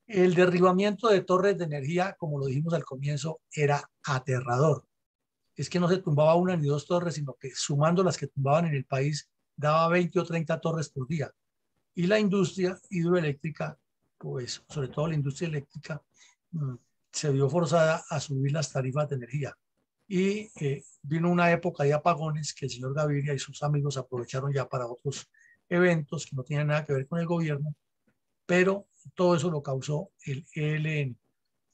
El derribamiento de torres de energía, como lo dijimos al comienzo, era aterrador. Es que no se tumbaba una ni dos torres, sino que sumando las que tumbaban en el país, daba 20 o 30 torres por día. Y la industria hidroeléctrica, pues sobre todo la industria eléctrica, se vio forzada a subir las tarifas de energía. Y vino una época de apagones que el señor Gaviria y sus amigos aprovecharon ya para otros eventos que no tenían nada que ver con el gobierno, pero todo eso lo causó el ELN.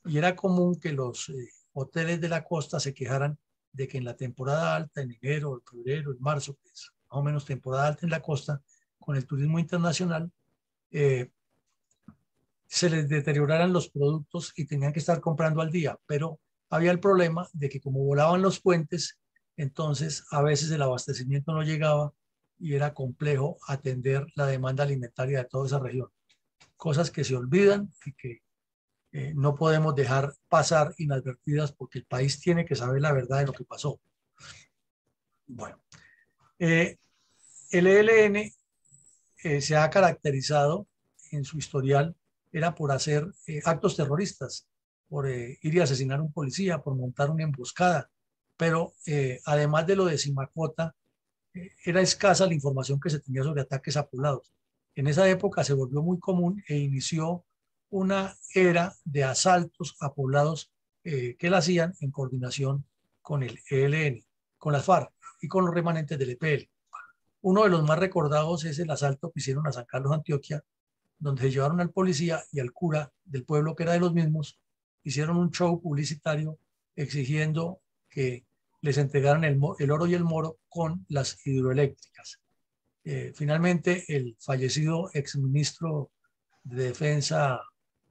Y era común que los hoteles de la costa se quejaran de que en la temporada alta, en enero, en febrero, en marzo, que es más o menos temporada alta en la costa, con el turismo internacional, se les deterioraran los productos y tenían que estar comprando al día, pero había el problema de que como volaban los puentes, entonces a veces el abastecimiento no llegaba y era complejo atender la demanda alimentaria de toda esa región. Cosas que se olvidan y que no podemos dejar pasar inadvertidas porque el país tiene que saber la verdad de lo que pasó. Bueno, el ELN se ha caracterizado en su historial, era por hacer actos terroristas, por ir y asesinar a un policía, por montar una emboscada, pero además de lo de Simacota, era escasa la información que se tenía sobre ataques a poblados. En esa época se volvió muy común e inició una era de asaltos a poblados que la hacían en coordinación con el ELN, con las FARC y con los remanentes del EPL. Uno de los más recordados es el asalto que hicieron a San Carlos, Antioquia, donde se llevaron al policía y al cura del pueblo que era de los mismos, hicieron un show publicitario exigiendo que les entregaran el oro y el moro con las hidroeléctricas. Finalmente, el fallecido exministro de Defensa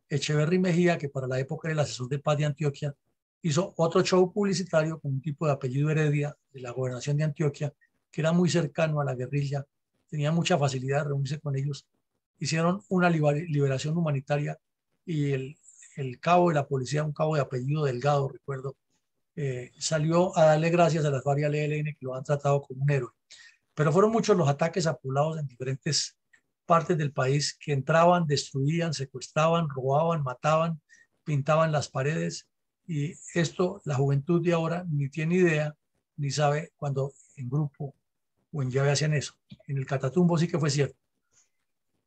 Echeverry Mejía, que para la época era el asesor de paz de Antioquia, hizo otro show publicitario con un tipo de apellido Heredia de la gobernación de Antioquia, que era muy cercano a la guerrilla, tenía mucha facilidad de reunirse con ellos. Hicieron una liberación humanitaria y el cabo de la policía, un cabo de apellido Delgado, recuerdo, salió a darle gracias a las FARC y al ELN que lo han tratado como un héroe. Pero fueron muchos los ataques a poblados en diferentes partes del país que entraban, destruían, secuestraban, robaban, mataban, pintaban las paredes. Y esto la juventud de ahora ni tiene idea, ni sabe cuando en grupo o en llave hacían eso. En el Catatumbo sí que fue cierto.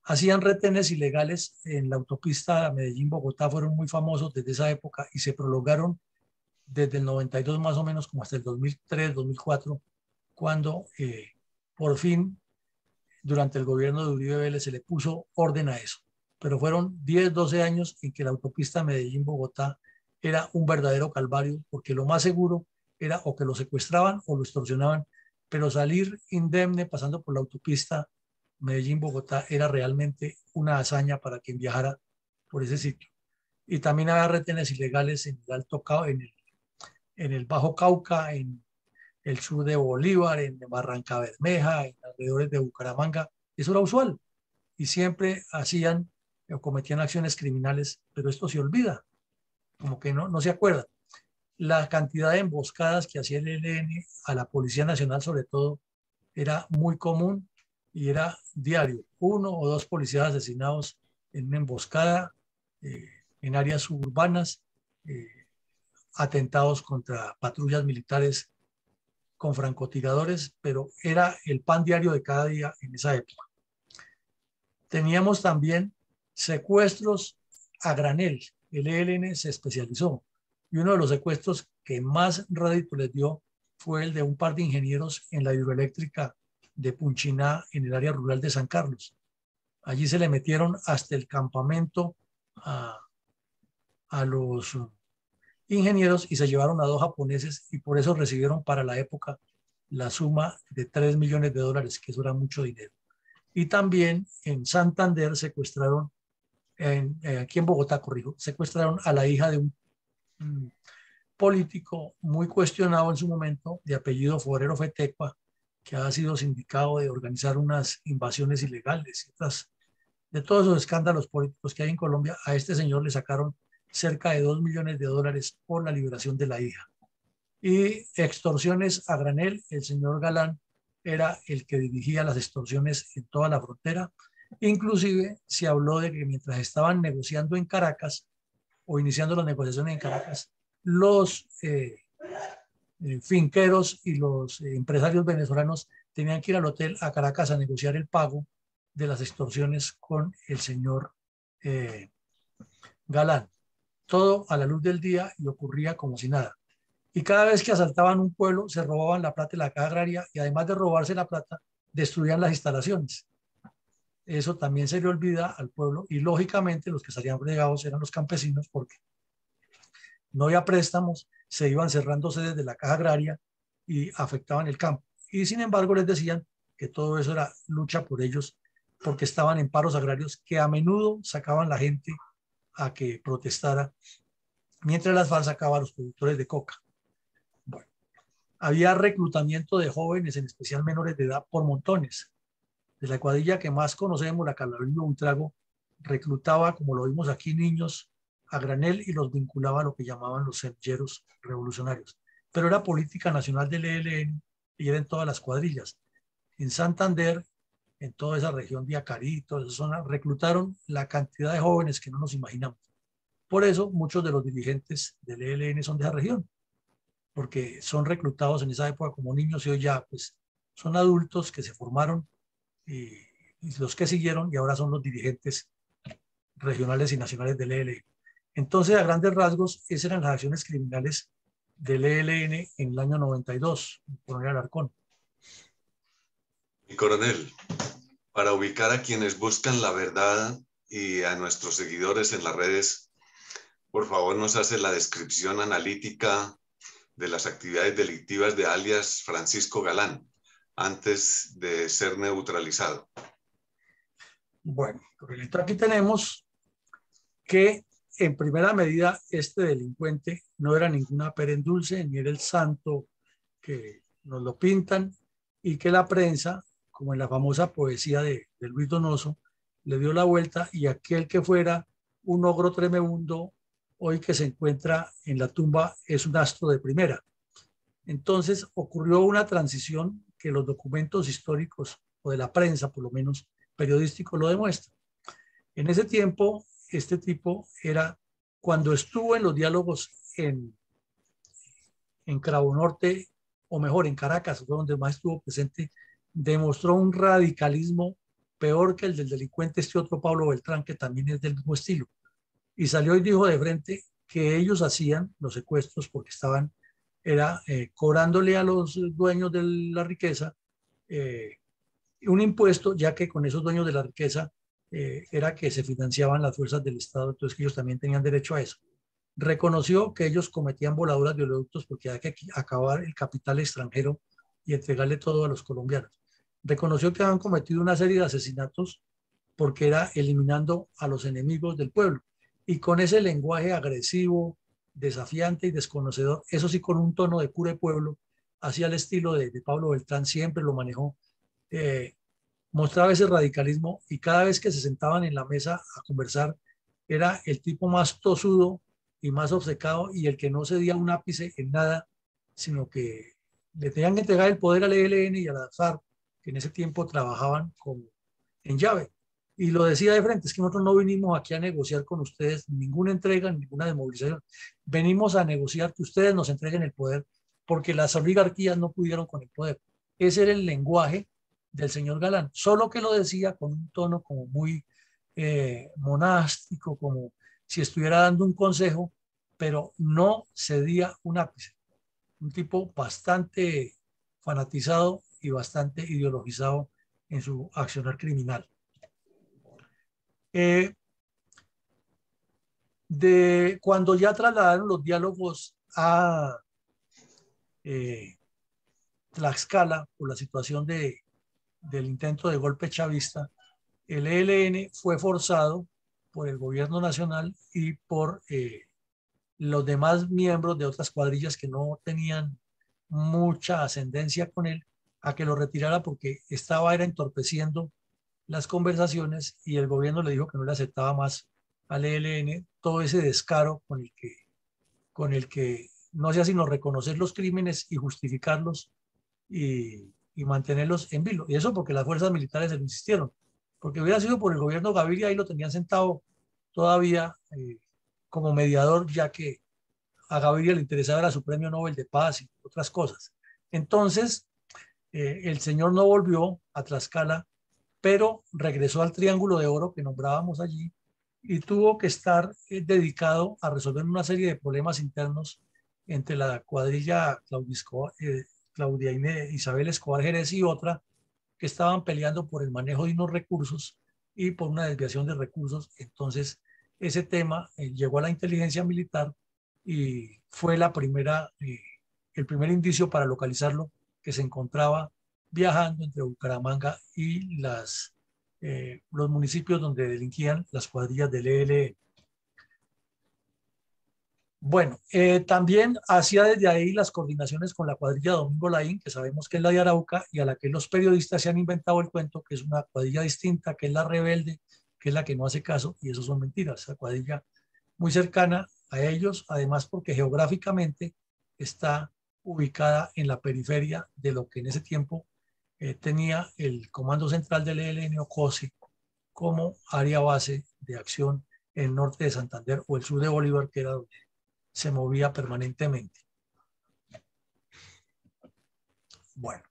Hacían retenes ilegales en la autopista Medellín-Bogotá, fueron muy famosos desde esa época y se prolongaron desde el 92 más o menos como hasta el 2003, 2004, cuando por fin, durante el gobierno de Uribe Vélez, se le puso orden a eso. Pero fueron 10, 12 años en que la autopista Medellín-Bogotá era un verdadero calvario, porque lo más seguro era o que lo secuestraban o lo extorsionaban, pero salir indemne pasando por la autopista Medellín-Bogotá era realmente una hazaña para quien viajara por ese sitio. Y también había retenes ilegales en el Alto en el Bajo Cauca, en el sur de Bolívar, en Barranca Bermeja, en alrededores de Bucaramanga. Eso era usual y siempre hacían o cometían acciones criminales, pero esto se olvida, como que no se acuerda. La cantidad de emboscadas que hacía el ELN a la Policía Nacional, sobre todo, era muy común y era diario. 1 o 2 policías asesinados en una emboscada, en áreas suburbanas, eh, atentados contra patrullas militares con francotiradores, pero era el pan diario de cada día en esa época. Teníamos también secuestros a granel. El ELN se especializó y uno de los secuestros que más rédito les dio fue el de un par de ingenieros en la hidroeléctrica de Punchiná, en el área rural de San Carlos. Allí se le metieron hasta el campamento a los ingenieros y se llevaron a 2 japoneses y por eso recibieron para la época la suma de $3 millones, que eso era mucho dinero. Y también en Santander secuestraron, aquí en Bogotá, corrijo, secuestraron a la hija de un político muy cuestionado en su momento, de apellido Forero Fetecua, que ha sido sindicado de organizar unas invasiones ilegales y otras, de todos esos escándalos políticos que hay en Colombia. A este señor le sacaron cerca de $2 millones por la liberación de la hija. Y extorsiones a granel, el señor Galán era el que dirigía las extorsiones en toda la frontera. Inclusive se habló de que mientras estaban negociando en Caracas o iniciando las negociaciones en Caracas, los finqueros y los empresarios venezolanos tenían que ir al hotel a Caracas a negociar el pago de las extorsiones con el señor Galán. Todo a la luz del día y ocurría como si nada. Y cada vez que asaltaban un pueblo, se robaban la plata de la caja agraria y además de robarse la plata, destruían las instalaciones. Eso también se le olvida al pueblo y lógicamente los que salían fregados eran los campesinos porque no había préstamos, se iban cerrando sedes de la caja agraria y afectaban el campo. Y sin embargo les decían que todo eso era lucha por ellos porque estaban en paros agrarios que a menudo sacaban la gente a que protestara, mientras las FARC sacaban a los productores de coca. Bueno, había reclutamiento de jóvenes, en especial menores de edad, por montones. De la cuadrilla que más conocemos, la Carolina Buitrago, reclutaba, como lo vimos aquí, niños a granel y los vinculaba a lo que llamaban los semilleros revolucionarios. Pero era política nacional del ELN y era en todas las cuadrillas. En Santander, en toda esa región de Acarí, toda esa zona, reclutaron la cantidad de jóvenes que no nos imaginamos. Por eso muchos de los dirigentes del ELN son de esa región, porque son reclutados en esa época como niños y hoy ya pues son adultos que se formaron y los que siguieron y ahora son los dirigentes regionales y nacionales del ELN. Entonces, a grandes rasgos, esas eran las acciones criminales del ELN en el año 92, coronel Alarcón. Mi coronel, para ubicar a quienes buscan la verdad y a nuestros seguidores en las redes, por favor nos hace la descripción analítica de las actividades delictivas de alias Francisco Galán antes de ser neutralizado. Bueno, aquí tenemos que en primera medida este delincuente no era ninguna pera en dulce, ni era el santo que nos lo pintan, y que la prensa, como en la famosa poesía de Luis Donoso, le dio la vuelta y aquel que fuera un ogro tremebundo, hoy que se encuentra en la tumba es un astro de primera. Entonces ocurrió una transición que los documentos históricos, o de la prensa por lo menos periodístico, lo demuestran. En ese tiempo, este tipo era, cuando estuvo en los diálogos en Cravo Norte, o mejor, en Caracas, fue donde más estuvo presente, demostró un radicalismo peor que el del delincuente este otro Pablo Beltrán, que también es del mismo estilo. Y salió y dijo de frente que ellos hacían los secuestros porque estaban, cobrándole a los dueños de la riqueza un impuesto, ya que con esos dueños de la riqueza era que se financiaban las fuerzas del Estado, entonces que ellos también tenían derecho a eso. Reconoció que ellos cometían voladuras de oleoductos porque hay que acabar el capital extranjero y entregarle todo a los colombianos. Reconoció que habían cometido una serie de asesinatos porque era eliminando a los enemigos del pueblo. Y con ese lenguaje agresivo, desafiante y desconocedor, eso sí con un tono de cura de pueblo, hacia el estilo de Pablo Beltrán, siempre lo manejó, eh, mostraba ese radicalismo y cada vez que se sentaban en la mesa a conversar, era el tipo más tosudo y más obcecado y el que no cedía un ápice en nada, sino que le tenían que entregar el poder al ELN y a la FARC, que en ese tiempo trabajaban como en llave. Y lo decía de frente, es que nosotros no vinimos aquí a negociar con ustedes ninguna entrega, ninguna desmovilización. Venimos a negociar que ustedes nos entreguen el poder porque las oligarquías no pudieron con el poder. Ese era el lenguaje del señor Galán, solo que lo decía con un tono como muy monástico, como si estuviera dando un consejo, pero no cedía un ápice. Un tipo bastante fanatizado y bastante ideologizado en su accionar criminal. Cuando ya trasladaron los diálogos a Tlaxcala por la situación del intento de golpe chavista, el ELN fue forzado por el gobierno nacional y por los demás miembros de otras cuadrillas que no tenían mucha ascendencia con él a que lo retirara porque era entorpeciendo las conversaciones y el gobierno le dijo que no le aceptaba más al ELN todo ese descaro con el que no hacía sino reconocer los crímenes y justificarlos y mantenerlos en vilo. Y eso porque las fuerzas militares se lo insistieron. Porque hubiera sido por el gobierno Gaviria, ahí lo tenían sentado todavía como mediador, ya que a Gaviria le interesaba era su premio Nobel de Paz y otras cosas. Entonces, el señor no volvió a Tlaxcala, pero regresó al Triángulo de Oro que nombrábamos allí y tuvo que estar dedicado a resolver una serie de problemas internos entre la cuadrilla Claudia Isabel Escobar Jerez y otra que estaban peleando por el manejo de unos recursos y por una desviación de recursos. Entonces, ese tema llegó a la inteligencia militar y fue el primer indicio para localizarlo, que se encontraba viajando entre Bucaramanga y los municipios donde delinquían las cuadrillas del ELN. Bueno, también hacía desde ahí las coordinaciones con la cuadrilla Domingo Laín, que sabemos que es la de Arauca y a la que los periodistas se han inventado el cuento, que es una cuadrilla distinta, que es la rebelde, que es la que no hace caso, y eso son mentiras. Esa cuadrilla muy cercana a ellos, además porque geográficamente está ubicada en la periferia de lo que en ese tiempo tenía el Comando Central del ELN o COSE como área base de acción en el norte de Santander o el sur de Bolívar, que era donde se movía permanentemente. Bueno,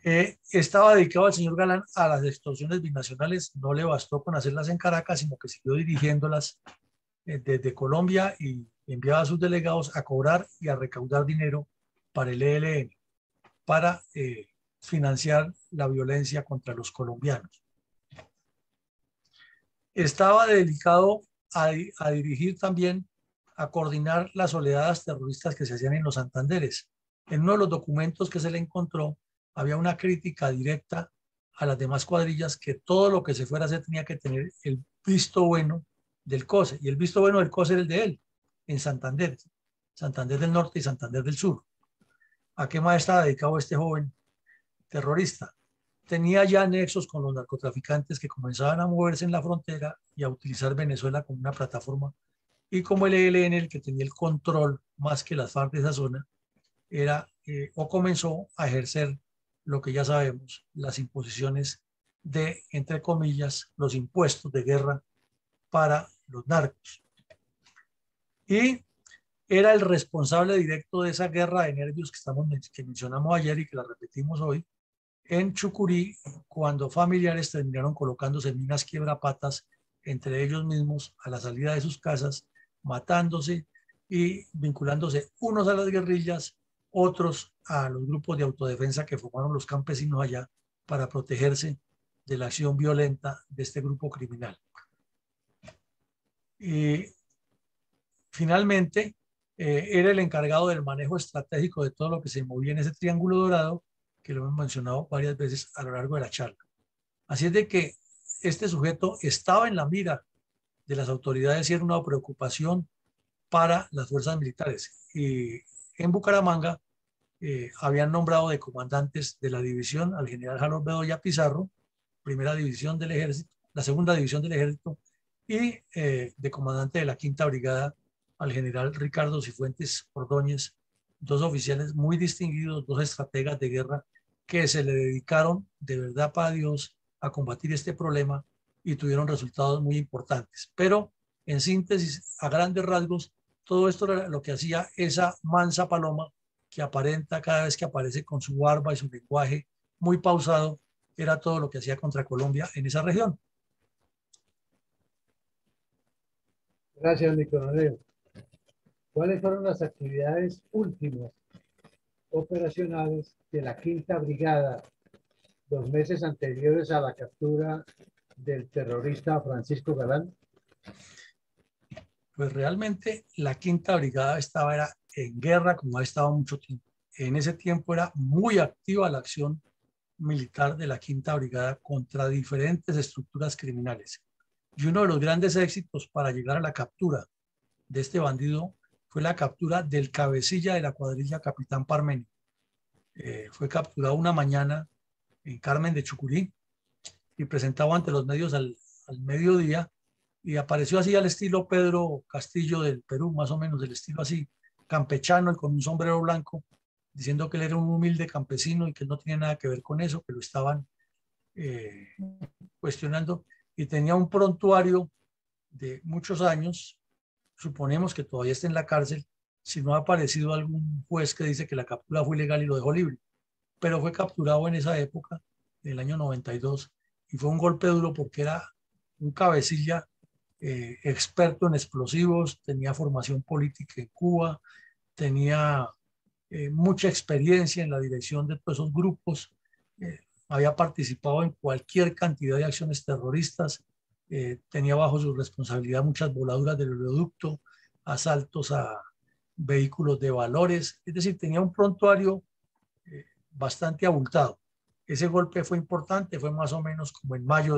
estaba dedicado al señor Galán a las extorsiones binacionales, no le bastó con hacerlas en Caracas, sino que siguió dirigiéndolas desde Colombia y enviaba a sus delegados a cobrar y a recaudar dinero para el ELN, para financiar la violencia contra los colombianos. Estaba dedicado a dirigir también, a coordinar las oleadas terroristas que se hacían en los Santanderes. En uno de los documentos que se le encontró había una crítica directa a las demás cuadrillas que todo lo que se fuera a hacer tenía que tener el visto bueno del COSE, y el visto bueno del COSE era el de él, en Santander, Santander del Norte y Santander del Sur. ¿A qué más estaba dedicado este joven terrorista? Tenía ya nexos con los narcotraficantes que comenzaban a moverse en la frontera y a utilizar Venezuela como una plataforma, y como el ELN, el que tenía el control más que las FARC de esa zona, o comenzó a ejercer lo que ya sabemos, las imposiciones de, entre comillas, los impuestos de guerra para los narcos. Y era el responsable directo de esa guerra de nervios que mencionamos ayer y que la repetimos hoy, en Chucurí, cuando familiares terminaron colocándose minas quiebrapatas entre ellos mismos a la salida de sus casas, matándose y vinculándose unos a las guerrillas, otros a los grupos de autodefensa que formaron los campesinos allá para protegerse de la acción violenta de este grupo criminal. Y finalmente, era el encargado del manejo estratégico de todo lo que se movía en ese triángulo dorado, que lo hemos mencionado varias veces a lo largo de la charla. Así es de que este sujeto estaba en la mira de las autoridades y era una preocupación para las fuerzas militares. Y en Bucaramanga habían nombrado de comandantes de la división al general Harold Bedoya Pizarro, primera división del ejército, la segunda división del ejército, y de comandante de la quinta brigada al general Ricardo Cifuentes Ordóñez, dos oficiales muy distinguidos, dos estrategas de guerra que se le dedicaron de verdad para Dios a combatir este problema y tuvieron resultados muy importantes. Pero en síntesis, a grandes rasgos, todo esto era lo que hacía esa mansa paloma que aparenta cada vez que aparece con su barba y su lenguaje muy pausado, era todo lo que hacía contra Colombia en esa región. Gracias, mi coronel. ¿Cuáles fueron las actividades últimas operacionales de la Quinta Brigada los meses anteriores a la captura del terrorista Francisco Galán? Pues realmente la Quinta Brigada era en guerra como ha estado mucho tiempo. En ese tiempo era muy activa la acción militar de la Quinta Brigada contra diferentes estructuras criminales. Y uno de los grandes éxitos para llegar a la captura de este bandido fue la captura del cabecilla de la cuadrilla, Capitán Parmenio. Fue capturado una mañana en Carmen de Chucurí y presentado ante los medios al mediodía, y apareció así al estilo Pedro Castillo del Perú, más o menos del estilo así, campechano y con un sombrero blanco, diciendo que él era un humilde campesino y que él no tenía nada que ver con eso, que lo estaban cuestionando, y tenía un prontuario de muchos años. Suponemos que todavía está en la cárcel, si no ha aparecido algún juez que dice que la captura fue ilegal y lo dejó libre, pero fue capturado en esa época, en el año 92, y fue un golpe duro porque era un cabecilla experto en explosivos, tenía formación política en Cuba, tenía mucha experiencia en la dirección de todos esos grupos, había participado en cualquier cantidad de acciones terroristas, tenía bajo su responsabilidad muchas voladuras del oleoducto, asaltos a vehículos de valores, es decir, tenía un prontuario bastante abultado. Ese golpe fue importante, fue más o menos como en mayo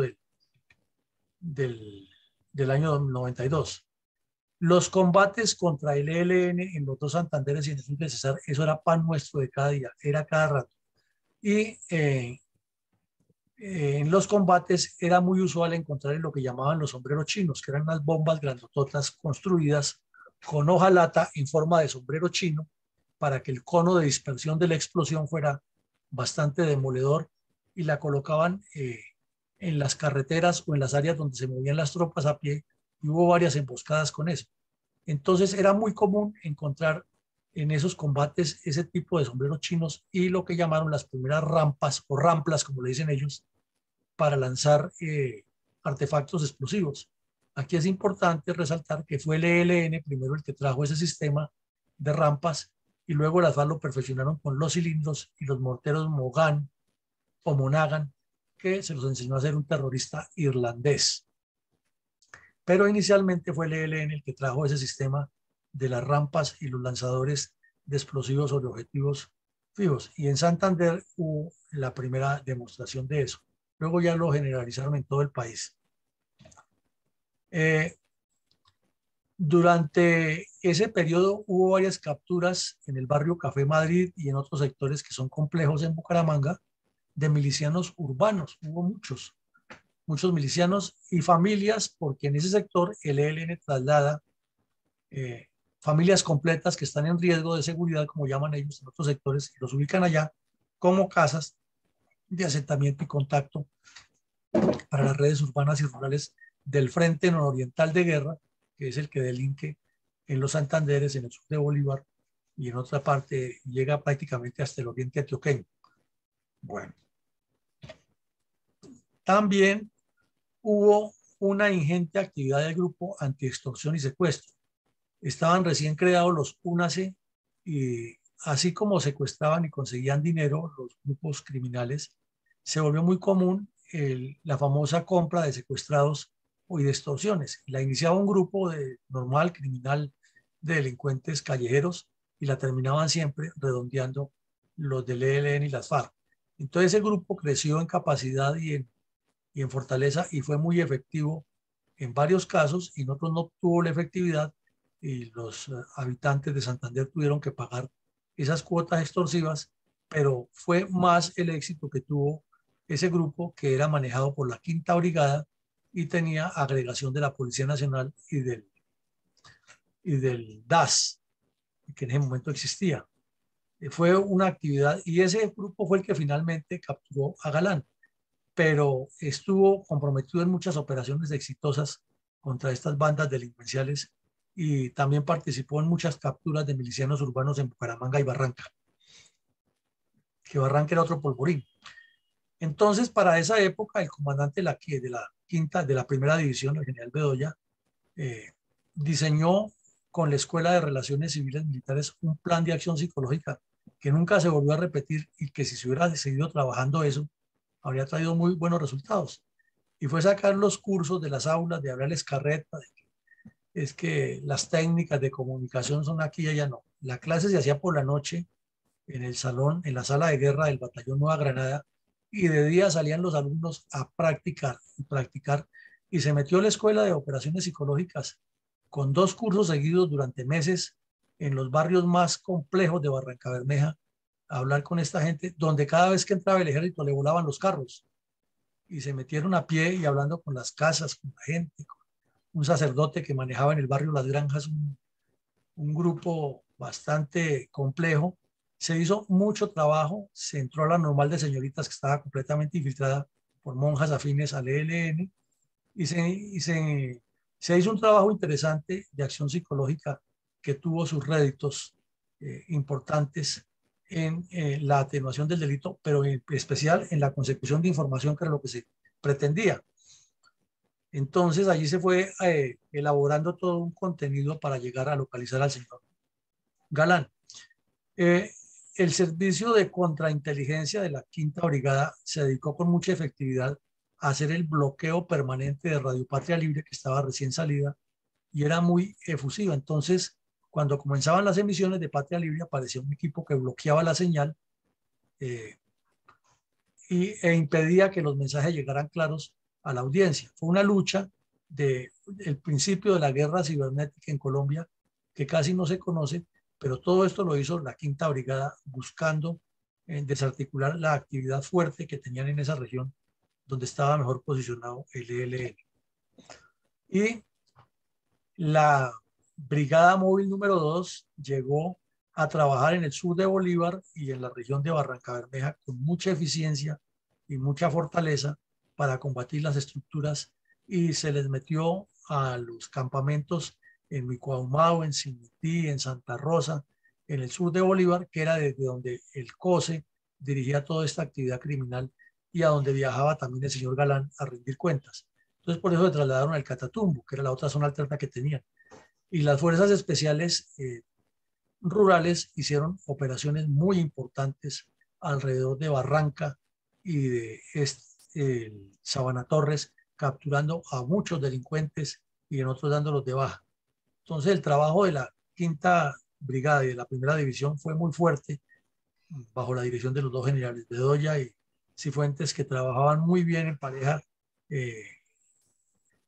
del año 92. Los combates contra el ELN en los dos Santanderes y en el sur de Cesar, eso era pan nuestro de cada día, era cada rato. Y en los combates era muy usual encontrar lo que llamaban los sombreros chinos, que eran unas bombas grandototas construidas con hojalata en forma de sombrero chino para que el cono de dispersión de la explosión fuera bastante demoledor, y la colocaban en las carreteras o en las áreas donde se movían las tropas a pie, y hubo varias emboscadas con eso. Entonces era muy común encontrar en esos combates ese tipo de sombreros chinos y lo que llamaron las primeras rampas o ramplas, como le dicen ellos, para lanzar artefactos explosivos. Aquí es importante resaltar que fue el ELN primero el que trajo ese sistema de rampas, y luego las FARC lo perfeccionaron con los cilindros y los morteros Mogan o Monaghan, que se los enseñó a hacer un terrorista irlandés. Pero inicialmente fue el ELN el que trajo ese sistema de las rampas y los lanzadores de explosivos sobre objetivos fijos. Y en Santander hubo la primera demostración de eso. Luego ya lo generalizaron en todo el país. Durante ese periodo hubo varias capturas en el barrio Café Madrid y en otros sectores que son complejos en Bucaramanga de milicianos urbanos. Hubo muchos milicianos y familias, porque en ese sector el ELN traslada familias completas que están en riesgo de seguridad, como llaman ellos en otros sectores, y los ubican allá como casas de asentamiento y contacto para las redes urbanas y rurales del Frente Nororiental de Guerra, que es el que delinque en los Santanderes, en el sur de Bolívar, y en otra parte llega prácticamente hasta el oriente antioqueño. Bueno, también hubo una ingente actividad del grupo anti-extorsión y secuestro. Estaban recién creados los UNACE, y así como secuestraban y conseguían dinero los grupos criminales, se volvió muy común la famosa compra de secuestrados y de extorsiones. La iniciaba un grupo normal, criminal, de delincuentes callejeros y la terminaban siempre redondeando los del ELN y las FARC. Entonces ese grupo creció en capacidad y en fortaleza y fue muy efectivo en varios casos y en otros no tuvo la efectividad y los habitantes de Santander tuvieron que pagar esas cuotas extorsivas, pero fue más el éxito que tuvo ese grupo que era manejado por la Quinta Brigada y tenía agregación de la Policía Nacional y del DAS, que en ese momento existía. Fue una actividad y ese grupo fue el que finalmente capturó a Galán, pero estuvo comprometido en muchas operaciones exitosas contra estas bandas delincuenciales y también participó en muchas capturas de milicianos urbanos en Bucaramanga y Barranca, que Barranca era otro polvorín. Entonces, para esa época, el comandante de la primera división, el general Bedoya, diseñó con la Escuela de Relaciones Civiles Militares un plan de acción psicológica que nunca se volvió a repetir y que si se hubiera seguido trabajando eso, habría traído muy buenos resultados. Y fue sacar los cursos de las aulas, de hablarles carreta, es que las técnicas de comunicación son aquí y allá no. La clase se hacía por la noche en el salón, en la sala de guerra del Batallón Nueva Granada, y de día salían los alumnos a practicar, y se metió a la Escuela de Operaciones Psicológicas con 2 cursos seguidos durante meses en los barrios más complejos de Barrancabermeja, a hablar con esta gente, donde cada vez que entraba el ejército le volaban los carros, y se metieron a pie y hablando con las casas, con la gente, con un sacerdote que manejaba en el barrio Las Granjas un grupo bastante complejo. Se hizo mucho trabajo, se entró a la normal de señoritas que estaba completamente infiltrada por monjas afines al ELN y se hizo un trabajo interesante de acción psicológica que tuvo sus réditos importantes en la atenuación del delito, pero en especial en la consecución de información, que era lo que se pretendía. Entonces allí se fue elaborando todo un contenido para llegar a localizar al señor Galán. Eh, el servicio de contrainteligencia de la Quinta Brigada se dedicó con mucha efectividad a hacer el bloqueo permanente de Radio Patria Libre, que estaba recién salida y era muy efusiva. Entonces, cuando comenzaban las emisiones de Patria Libre, aparecía un equipo que bloqueaba la señal eh, e impedía que los mensajes llegaran claros a la audiencia. Fue una lucha del principio de la guerra cibernética en Colombia que casi no se conoce, pero todo esto lo hizo la Quinta Brigada buscando desarticular la actividad fuerte que tenían en esa región donde estaba mejor posicionado el ELN. Y la Brigada Móvil número 2 llegó a trabajar en el sur de Bolívar y en la región de Barrancabermeja con mucha eficiencia y mucha fortaleza para combatir las estructuras, y se les metió a los campamentos en Micuaumao, en Simití, en Santa Rosa, en el sur de Bolívar, que era desde donde el COSE dirigía toda esta actividad criminal y a donde viajaba también el señor Galán a rendir cuentas. Entonces por eso se trasladaron al Catatumbo, que era la otra zona alterna que tenían. Y las fuerzas especiales rurales hicieron operaciones muy importantes alrededor de Barranca y de Sabana Torres, capturando a muchos delincuentes y en otros dándolos de baja. Entonces el trabajo de la Quinta Brigada y de la Primera División fue muy fuerte, bajo la dirección de los 2 generales Bedoya y Cifuentes, que trabajaban muy bien en pareja eh,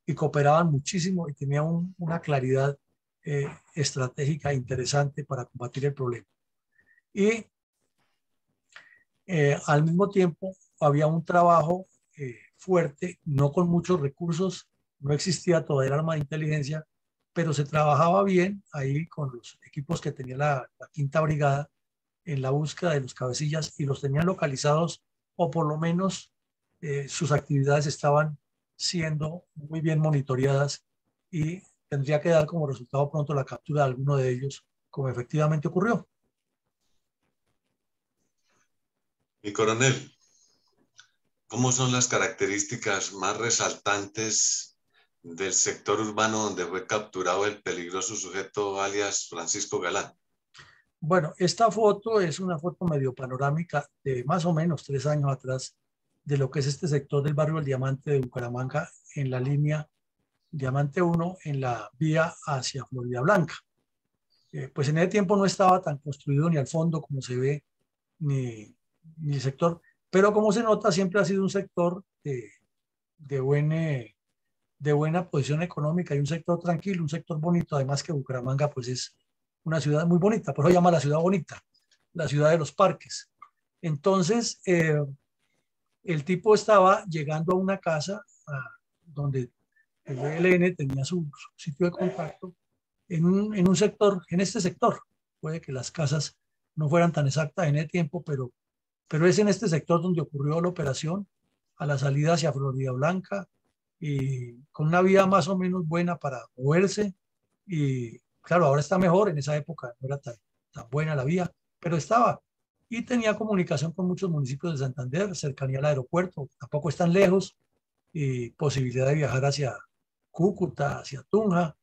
y cooperaban muchísimo y tenían una claridad estratégica interesante para combatir el problema. Y al mismo tiempo había un trabajo fuerte, no con muchos recursos, no existía todavía el arma de inteligencia, pero se trabajaba bien ahí con los equipos que tenía la Quinta Brigada en la búsqueda de los cabecillas, y los tenían localizados, o por lo menos sus actividades estaban siendo muy bien monitoreadas, y tendría que dar como resultado pronto la captura de alguno de ellos, como efectivamente ocurrió. Mi coronel, ¿cómo son las características más resaltantes del sector urbano donde fue capturado el peligroso sujeto alias Francisco Galán? Bueno, esta foto es una foto medio panorámica de más o menos 3 años atrás, de lo que es este sector del barrio del Diamante de Bucaramanga en la línea Diamante 1 en la vía hacia Florida Blanca. Pues en ese tiempo no estaba tan construido ni al fondo como se ve, ni el sector, pero como se nota siempre ha sido un sector de, de buena posición económica y un sector tranquilo, un sector bonito, además que Bucaramanga pues es una ciudad muy bonita, por eso se llama la ciudad bonita, la ciudad de los parques. Entonces, el tipo estaba llegando a una casa donde el ELN tenía su sitio de contacto en un sector, en este sector. Puede que las casas no fueran tan exactas en el tiempo, pero es en este sector donde ocurrió la operación, a la salida hacia Florida Blanca, y con una vía más o menos buena para moverse. Y claro, ahora está mejor, en esa época no era tan buena la vía, pero estaba. Y tenía comunicación con muchos municipios de Santander, cercanía al aeropuerto, tampoco es tan lejos, y posibilidad de viajar hacia Cúcuta, hacia Tunja.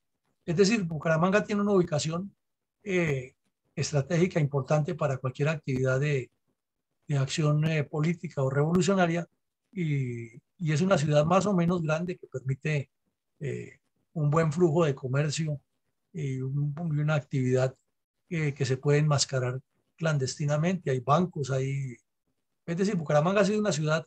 Es decir, Bucaramanga tiene una ubicación eh, estratégica importante para cualquier actividad de acción política o revolucionaria, y es una ciudad más o menos grande que permite eh, un buen flujo de comercio y una actividad que se puede enmascarar clandestinamente. Hay bancos, es decir, Bucaramanga ha sido una ciudad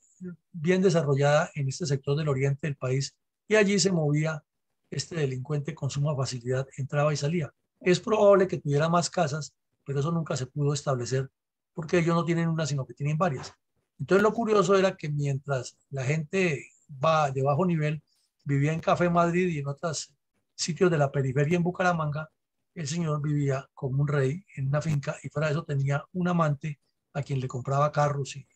bien desarrollada en este sector del oriente del país, y allí se movía este delincuente con suma facilidad, entraba y salía. Es probable que tuviera más casas, pero eso nunca se pudo establecer porque ellos no tienen una, sino que tienen varias. Entonces lo curioso era que mientras la gente va de bajo nivel vivía en Café Madrid y en otros sitios de la periferia en Bucaramanga, el señor vivía como un rey en una finca, y fuera de eso tenía un amante a quien le compraba carros y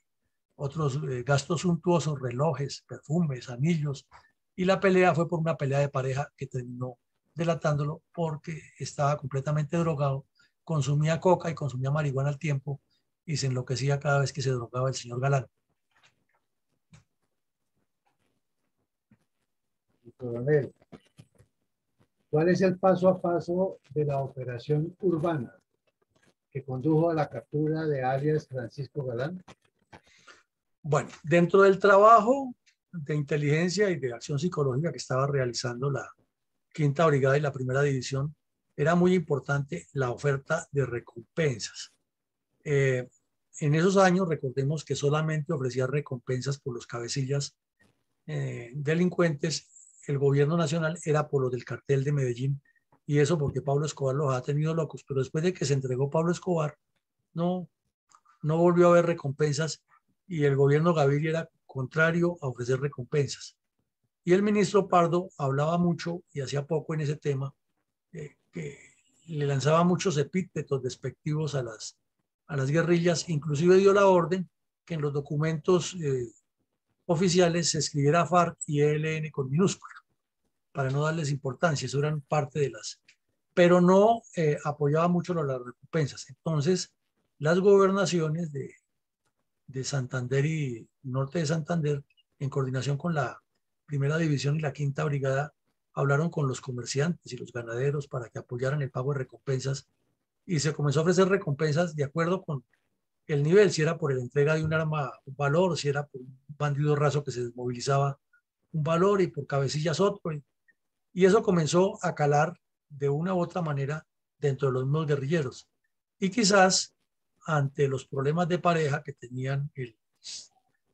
otros gastos suntuosos, relojes, perfumes, anillos, y la pelea fue por una pelea de pareja que terminó delatándolo porque estaba completamente drogado, consumía coca y consumía marihuana al tiempo, y se enloquecía cada vez que se drogaba el señor Galán. Coronel, ¿cuál es el paso a paso de la operación urbana que condujo a la captura de alias Francisco Galán? Bueno, dentro del trabajo de inteligencia y de acción psicológica que estaba realizando la Quinta Brigada y la Primera División, era muy importante la oferta de recompensas. Eh, en esos años, recordemos que solamente ofrecía recompensas por los cabecillas delincuentes. El gobierno nacional era por los del cartel de Medellín, y eso porque Pablo Escobar los ha tenido locos, pero después de que se entregó Pablo Escobar, no, no volvió a haber recompensas, y el gobierno Gaviria era contrario a ofrecer recompensas. Y el ministro Pardo hablaba mucho y hacía poco en ese tema, que le lanzaba muchos epítetos despectivos a las guerrillas, inclusive dio la orden que en los documentos oficiales se escribiera FARC y ELN con minúscula, para no darles importancia, eso eran parte de las, pero no apoyaba mucho las recompensas. Entonces, las gobernaciones de Santander y norte de Santander, en coordinación con la Primera División y la Quinta Brigada, hablaron con los comerciantes y los ganaderos para que apoyaran el pago de recompensas, y se comenzó a ofrecer recompensas de acuerdo con el nivel, si era por la entrega de un arma un valor, si era por un bandido raso que se desmovilizaba un valor, y por cabecillas otro, y eso comenzó a calar de una u otra manera dentro de los mismos guerrilleros. Y quizás ante los problemas de pareja que tenían el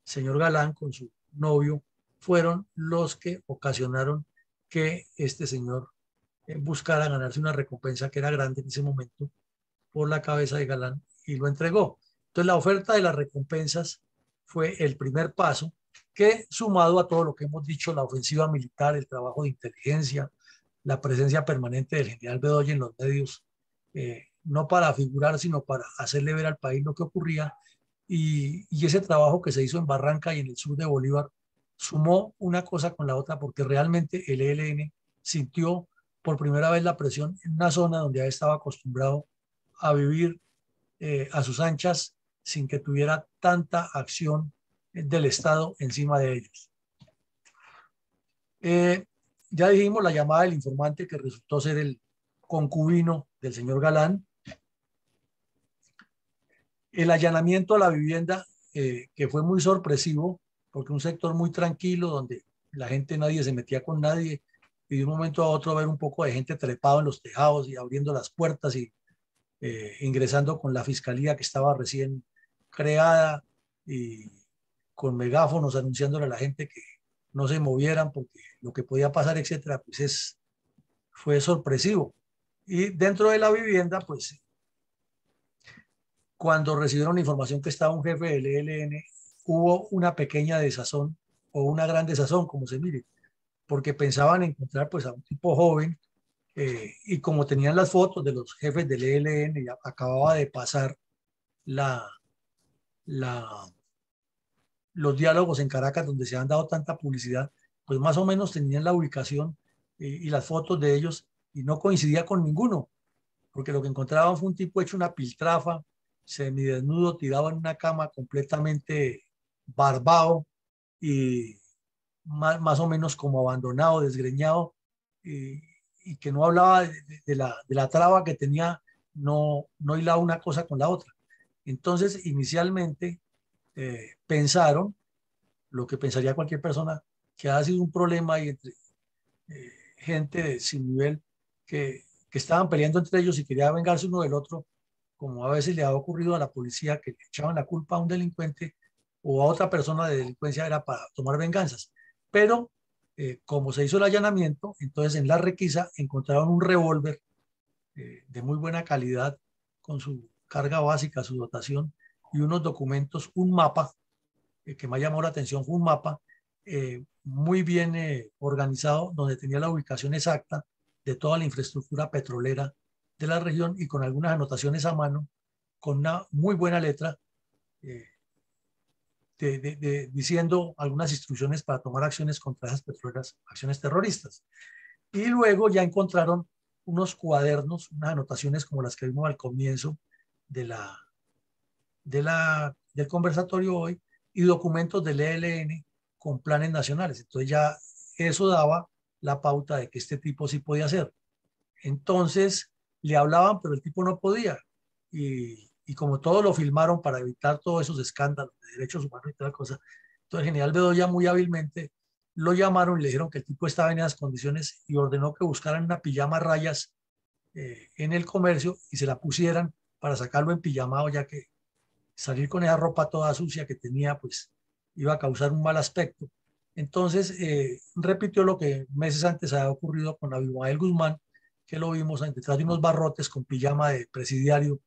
señor Galán con su novio, fueron los que ocasionaron que este señor buscara ganarse una recompensa que era grande en ese momento por la cabeza de Galán, y lo entregó. Entonces la oferta de las recompensas fue el primer paso, que sumado a todo lo que hemos dicho, la ofensiva militar, el trabajo de inteligencia, la presencia permanente del general Bedoya en los medios, no para figurar, sino para hacerle ver al país lo que ocurría, y ese trabajo que se hizo en Barranca y en el sur de Bolívar, sumó una cosa con la otra, porque realmente el ELN sintió por primera vez la presión en una zona donde ya estaba acostumbrado a vivir a sus anchas sin que tuviera tanta acción del Estado encima de ellos. Ya dijimos la llamada del informante que resultó ser el concubino del señor Galán. El allanamiento a la vivienda, que fue muy sorpresivo, porque un sector muy tranquilo donde la gente, nadie se metía con nadie, y de un momento a otro ver un poco de gente trepado en los tejados y abriendo las puertas y ingresando con la fiscalía que estaba recién creada y con megáfonos anunciándole a la gente que no se movieran porque lo que podía pasar, etcétera, pues fue sorpresivo. Y dentro de la vivienda, pues cuando recibieron la información que estaba un jefe del ELN, hubo una pequeña desazón o una gran desazón, como se mire, porque pensaban encontrar pues a un tipo joven y como tenían las fotos de los jefes del ELN, y acababa de pasar la, la, los diálogos en Caracas donde se han dado tanta publicidad, pues más o menos tenían la ubicación y las fotos de ellos y no coincidía con ninguno, porque lo que encontraban fue un tipo hecho una piltrafa, semidesnudo, tirado en una cama completamente barbado y más o menos como abandonado, desgreñado, y, y que no hablaba de la traba que tenía, no hilaba una cosa con la otra. Entonces, inicialmente pensaron, lo que pensaría cualquier persona, que ha sido un problema y entre gente sin nivel que estaban peleando entre ellos y quería vengarse uno del otro, como a veces le ha ocurrido a la policía que le echaban la culpa a un delincuente o a otra persona de delincuencia, era para tomar venganzas. Pero como se hizo el allanamiento, entonces en la requisa encontraron un revólver de muy buena calidad con su carga básica, su dotación y unos documentos, un mapa que me ha llamado la atención, fue un mapa muy bien organizado donde tenía la ubicación exacta de toda la infraestructura petrolera de la región y con algunas anotaciones a mano, con una muy buena letra, eh, diciendo algunas instrucciones para tomar acciones contra esas petroleras, acciones terroristas. Y luego ya encontraron unos cuadernos, unas anotaciones como las que vimos al comienzo de del conversatorio hoy, y documentos del ELN con planes nacionales. Entonces ya eso daba la pauta de que este tipo sí podía hacer. Entonces le hablaban, pero el tipo no podía. Y como todo lo filmaron para evitar todos esos escándalos de derechos humanos y tal cosa, entonces el general Bedoya muy hábilmente lo llamaron y le dijeron que el tipo estaba en esas condiciones y ordenó que buscaran una pijama a rayas en el comercio y se la pusieran para sacarlo en pijamado, ya que salir con esa ropa toda sucia que tenía, pues iba a causar un mal aspecto. Entonces, repitió lo que meses antes había ocurrido con Abimael Guzmán, que lo vimos detrás de unos barrotes con pijama de presidiario,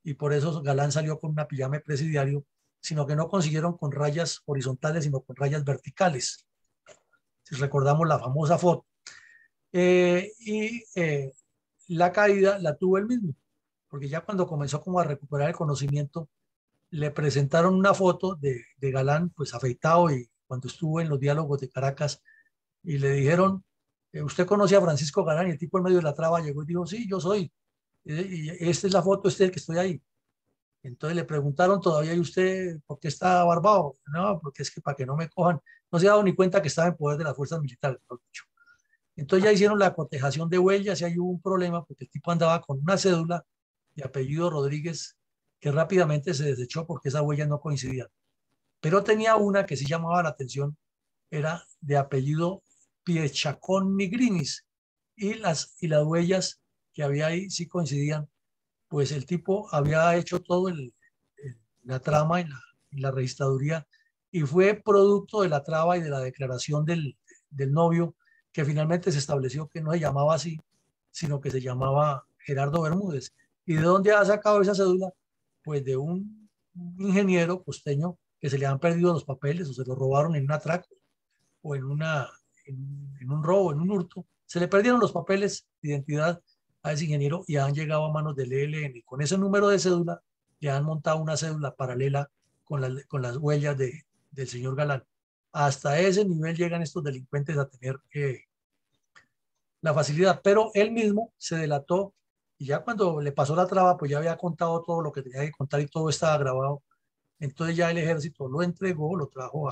y por eso Galán salió con una pijama de presidiario, sino que no consiguieron con rayas horizontales, sino con rayas verticales. Si recordamos la famosa foto. La caída la tuvo él mismo, porque ya cuando comenzó como a recuperar el conocimiento, le presentaron una foto de Galán, pues afeitado, y cuando estuvo en los diálogos de Caracas, y le dijeron, ¿usted conoce a Francisco Galán? Y el tipo en medio de la traba llegó y dijo, sí, yo soy. Y esta es la foto, este es el que estoy ahí. Entonces le preguntaron todavía, ¿y usted por qué está barbado? No, porque es que para que no me cojan, no se ha dado ni cuenta que estaba en poder de las fuerzas militares, mejor dicho. Entonces ya hicieron la cotejación de huellas y ahí hubo un problema porque el tipo andaba con una cédula de apellido Rodríguez que rápidamente se desechó porque esas huellas no coincidían. Pero tenía una que sí llamaba la atención, era de apellido Piechacón Nigrinis, y las huellas que había ahí sí coincidían, pues el tipo había hecho todo la trama y la registraduría, y fue producto de la traba y de la declaración del novio, que finalmente se estableció que no se llamaba así, sino que se llamaba Gerardo Bermúdez. ¿Y de dónde ha sacado esa cédula? Pues de un ingeniero costeño que se le han perdido los papeles o se los robaron en un atraco o en un robo, en un hurto. Se le perdieron los papeles de identidad a ese ingeniero y han llegado a manos del ELN. Con ese número de cédula le han montado una cédula paralela con las huellas del señor Galán. Hasta ese nivel llegan estos delincuentes a tener la facilidad, pero él mismo se delató y ya cuando le pasó la traba, pues ya había contado todo lo que tenía que contar y todo estaba grabado. Entonces ya el ejército lo entregó, lo trajo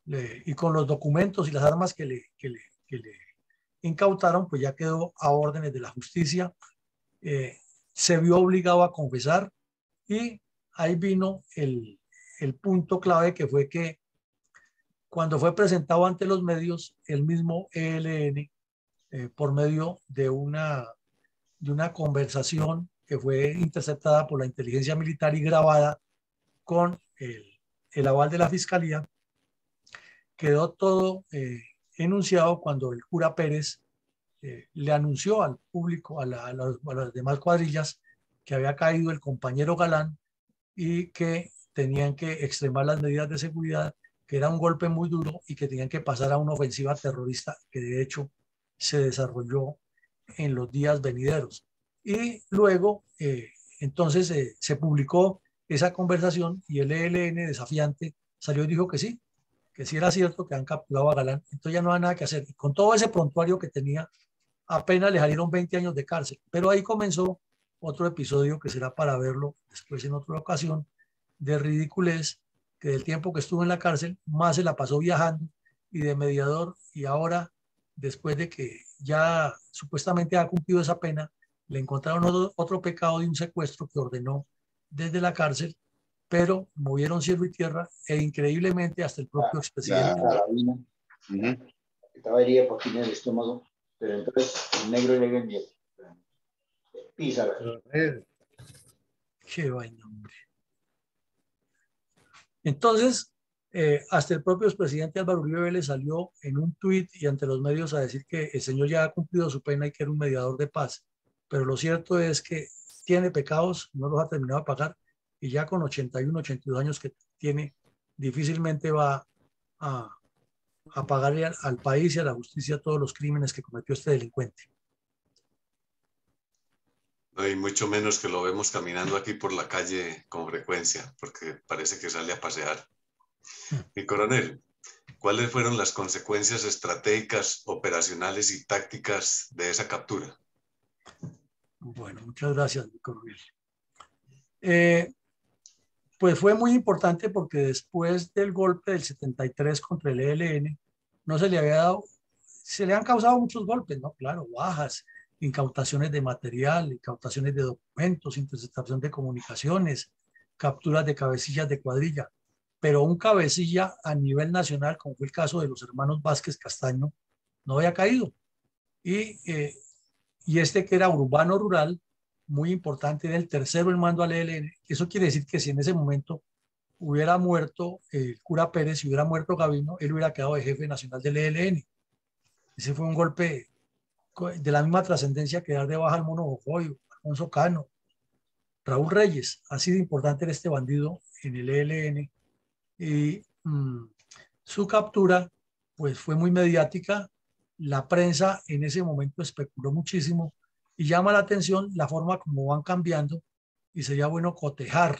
y con los documentos y las armas que le incautaron, pues ya quedó a órdenes de la justicia. Se vio obligado a confesar y ahí vino el punto clave que fue que cuando fue presentado ante los medios, el mismo ELN, por medio de una conversación que fue interceptada por la inteligencia militar y grabada con el aval de la fiscalía, quedó todo enunciado cuando el cura Pérez le anunció al público, a las demás cuadrillas, que había caído el compañero Galán y que tenían que extremar las medidas de seguridad, que era un golpe muy duro y que tenían que pasar a una ofensiva terrorista que de hecho se desarrolló en los días venideros. Y luego, entonces, se publicó esa conversación y el ELN desafiante salió y dijo que sí era cierto que han capturado a Galán, entonces ya no hay nada que hacer. Y con todo ese prontuario que tenía, apenas le salieron 20 años de cárcel. Pero ahí comenzó otro episodio que será para verlo después en otra ocasión, de ridiculez, que del tiempo que estuvo en la cárcel, más se la pasó viajando y de mediador, y ahora, después de que ya supuestamente ha cumplido esa pena, le encontraron otro pecado de un secuestro que ordenó desde la cárcel, pero movieron cielo y tierra e increíblemente hasta el propio expresidente. Carabina. Estaba herida por fin en el estómago, pero entonces el negro llega en miel. Písala. Qué vaina, hombre. Entonces, hasta el propio expresidente Álvaro Uribe Vélez salió en un tuit y ante los medios a decir que el señor ya ha cumplido su pena y que era un mediador de paz. Pero lo cierto es que tiene pecados, no los ha terminado de pagar y ya con 81, 82 años que tiene, difícilmente va a pagarle al país y a la justicia todos los crímenes que cometió este delincuente. No, y mucho menos que lo vemos caminando aquí por la calle con frecuencia, porque parece que sale a pasear. Mi coronel, ¿cuáles fueron las consecuencias estratégicas, operacionales y tácticas de esa captura? Bueno, muchas gracias, mi coronel. Pues fue muy importante porque después del golpe del 73 contra el ELN, no se le había dado, se le han causado muchos golpes, ¿no? Claro, bajas, incautaciones de material, incautaciones de documentos, interceptación de comunicaciones, capturas de cabecillas de cuadrilla, pero un cabecilla a nivel nacional, como fue el caso de los hermanos Vázquez Castaño, no había caído. Y este que era urbano rural, muy importante, era el tercero en mando al ELN. Eso quiere decir que si en ese momento hubiera muerto el cura Pérez, si hubiera muerto Gavino, él hubiera quedado de jefe nacional del ELN. Ese fue un golpe de la misma trascendencia que dar de baja al Mono Jojoy, Alfonso Cano, Raúl Reyes. Así de importante era este bandido en el ELN. Y su captura pues fue muy mediática. La prensa en ese momento especuló muchísimo y llama la atención la forma como van cambiando y sería bueno cotejar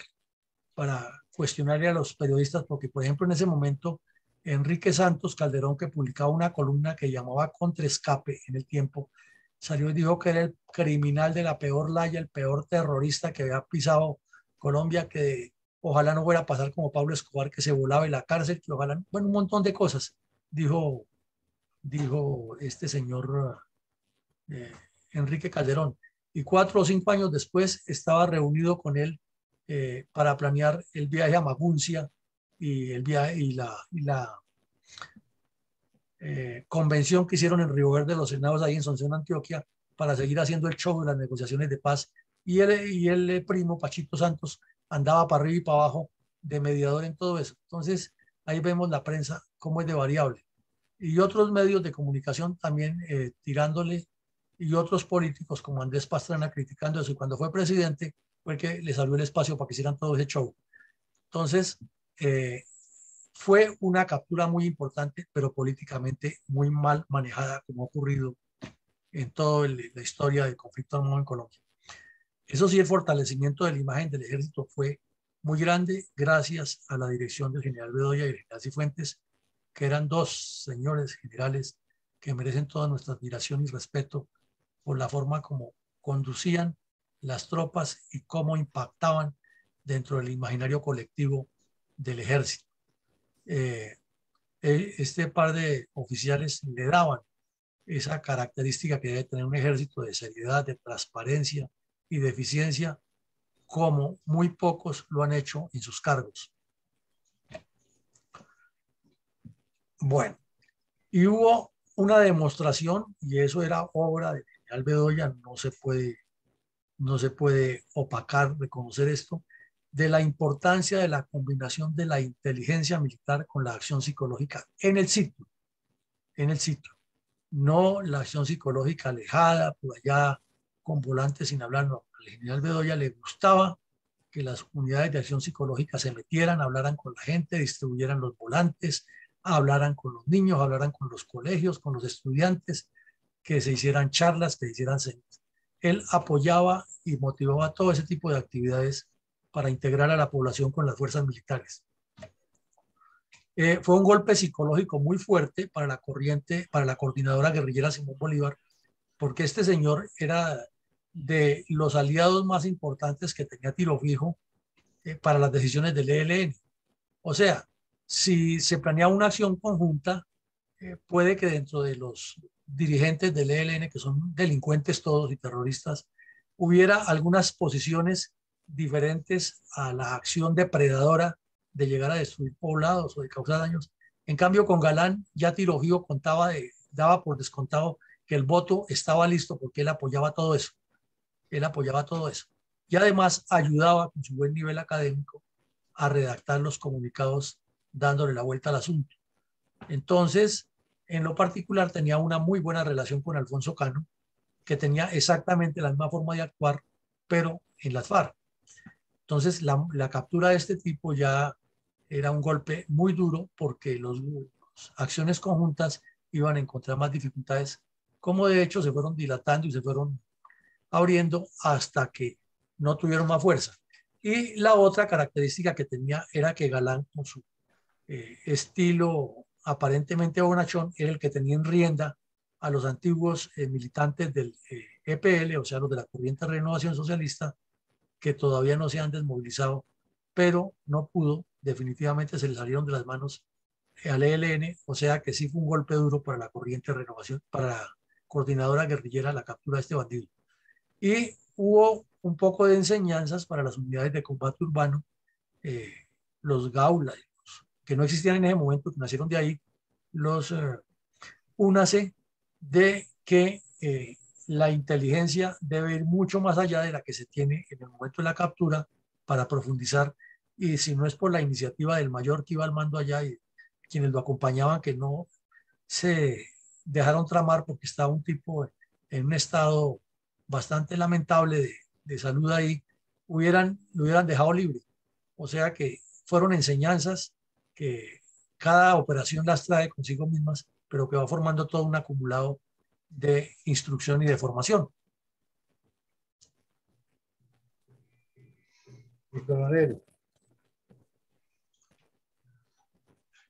para cuestionarle a los periodistas porque, por ejemplo, en ese momento Enrique Santos Calderón, que publicaba una columna que llamaba Contraescape en El Tiempo, salió y dijo que era el criminal de la peor laya, el peor terrorista que había pisado Colombia, que ojalá no fuera a pasar como Pablo Escobar, que se volaba en la cárcel, que ojalá, bueno, un montón de cosas, dijo este señor Enrique Calderón. Y 4 o 5 años después estaba reunido con él para planear el viaje a Maguncia y el viaje y la convención que hicieron en Río Verde los senados ahí en Sonsón, Antioquia, para seguir haciendo el show de las negociaciones de paz. Y el primo Pachito Santos andaba para arriba y para abajo de mediador en todo eso. Entonces, ahí vemos la prensa cómo es de variable. Y otros medios de comunicación también tirándole, y otros políticos como Andrés Pastrana criticando eso. Y cuando fue presidente, fue que le salió el espacio para que hicieran todo ese show. Entonces, fue una captura muy importante, pero políticamente muy mal manejada, como ha ocurrido en toda la historia del conflicto armado en Colombia. Eso sí, el fortalecimiento de la imagen del ejército fue muy grande gracias a la dirección del general Bedoya y del general Cifuentes, que eran 2 señores generales que merecen toda nuestra admiración y respeto por la forma como conducían las tropas y cómo impactaban dentro del imaginario colectivo del ejército. Este par de oficiales le daban esa característica que debe tener un ejército de seriedad, de transparencia y de eficiencia, como muy pocos lo han hecho en sus cargos. Bueno, y hubo una demostración, y eso era obra de General Bedoya, no se puede opacar, reconocer esto, de la importancia de la combinación de la inteligencia militar con la acción psicológica en el sitio. No la acción psicológica alejada, por allá, con volantes sin hablar, no. Al general Bedoya le gustaba que las unidades de acción psicológica se metieran, hablaran con la gente, distribuyeran los volantes, hablaran con los niños, hablaran con los colegios, con los estudiantes, que se hicieran charlas, que se hicieran seminarios. Él apoyaba y motivaba todo ese tipo de actividades para integrar a la población con las fuerzas militares. Fue un golpe psicológico muy fuerte para la corriente, para la coordinadora guerrillera Simón Bolívar, porque este señor era de los aliados más importantes que tenía Tiro Fijo para las decisiones del ELN. O sea, si se planeaba una acción conjunta, puede que dentro de los dirigentes del ELN, que son delincuentes todos y terroristas, hubiera algunas posiciones diferentes a la acción depredadora de llegar a destruir poblados o de causar daños. En cambio, con Galán ya Tiro Fijo daba por descontado que el voto estaba listo porque él apoyaba todo eso. Él apoyaba todo eso. Y además ayudaba con su buen nivel académico a redactar los comunicados dándole la vuelta al asunto. Entonces, en lo particular, tenía una muy buena relación con Alfonso Cano, que tenía exactamente la misma forma de actuar, pero en las FARC. Entonces, la captura de este tipo ya era un golpe muy duro porque las acciones conjuntas iban a encontrar más dificultades, como de hecho se fueron dilatando y se fueron abriendo hasta que no tuvieron más fuerza. Y la otra característica que tenía era que Galán, con su estilo aparentemente bonachón, era el que tenía en rienda a los antiguos militantes del EPL, o sea, los de la Corriente de Renovación Socialista, que todavía no se han desmovilizado, pero no pudo, definitivamente se le salieron de las manos al ELN, o sea que sí fue un golpe duro para la Corriente de Renovación, para la coordinadora guerrillera, la captura de este bandido. Y hubo un poco de enseñanzas para las unidades de combate urbano, eh, los Gaula, que no existían en ese momento, que nacieron de ahí, los únase de que la inteligencia debe ir mucho más allá de la que se tiene en el momento de la captura para profundizar, y si no es por la iniciativa del mayor que iba al mando allá y quienes lo acompañaban, que no se dejaron tramar porque estaba un tipo en un estado bastante lamentable de salud ahí, lo hubieran dejado libre. O sea que fueron enseñanzas que cada operación las trae consigo mismas, pero que va formando todo un acumulado de instrucción y de formación. Y coronel,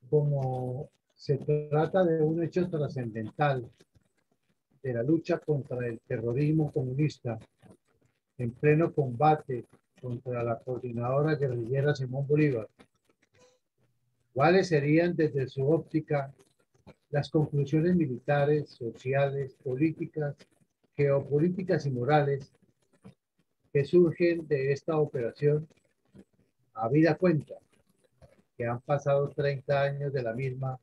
como se trata de un hecho trascendental de la lucha contra el terrorismo comunista en pleno combate contra la coordinadora guerrillera Simón Bolívar, ¿cuáles serían desde su óptica las conclusiones militares, sociales, políticas, geopolíticas y morales que surgen de esta operación, habida cuenta que han pasado 30 años de la misma,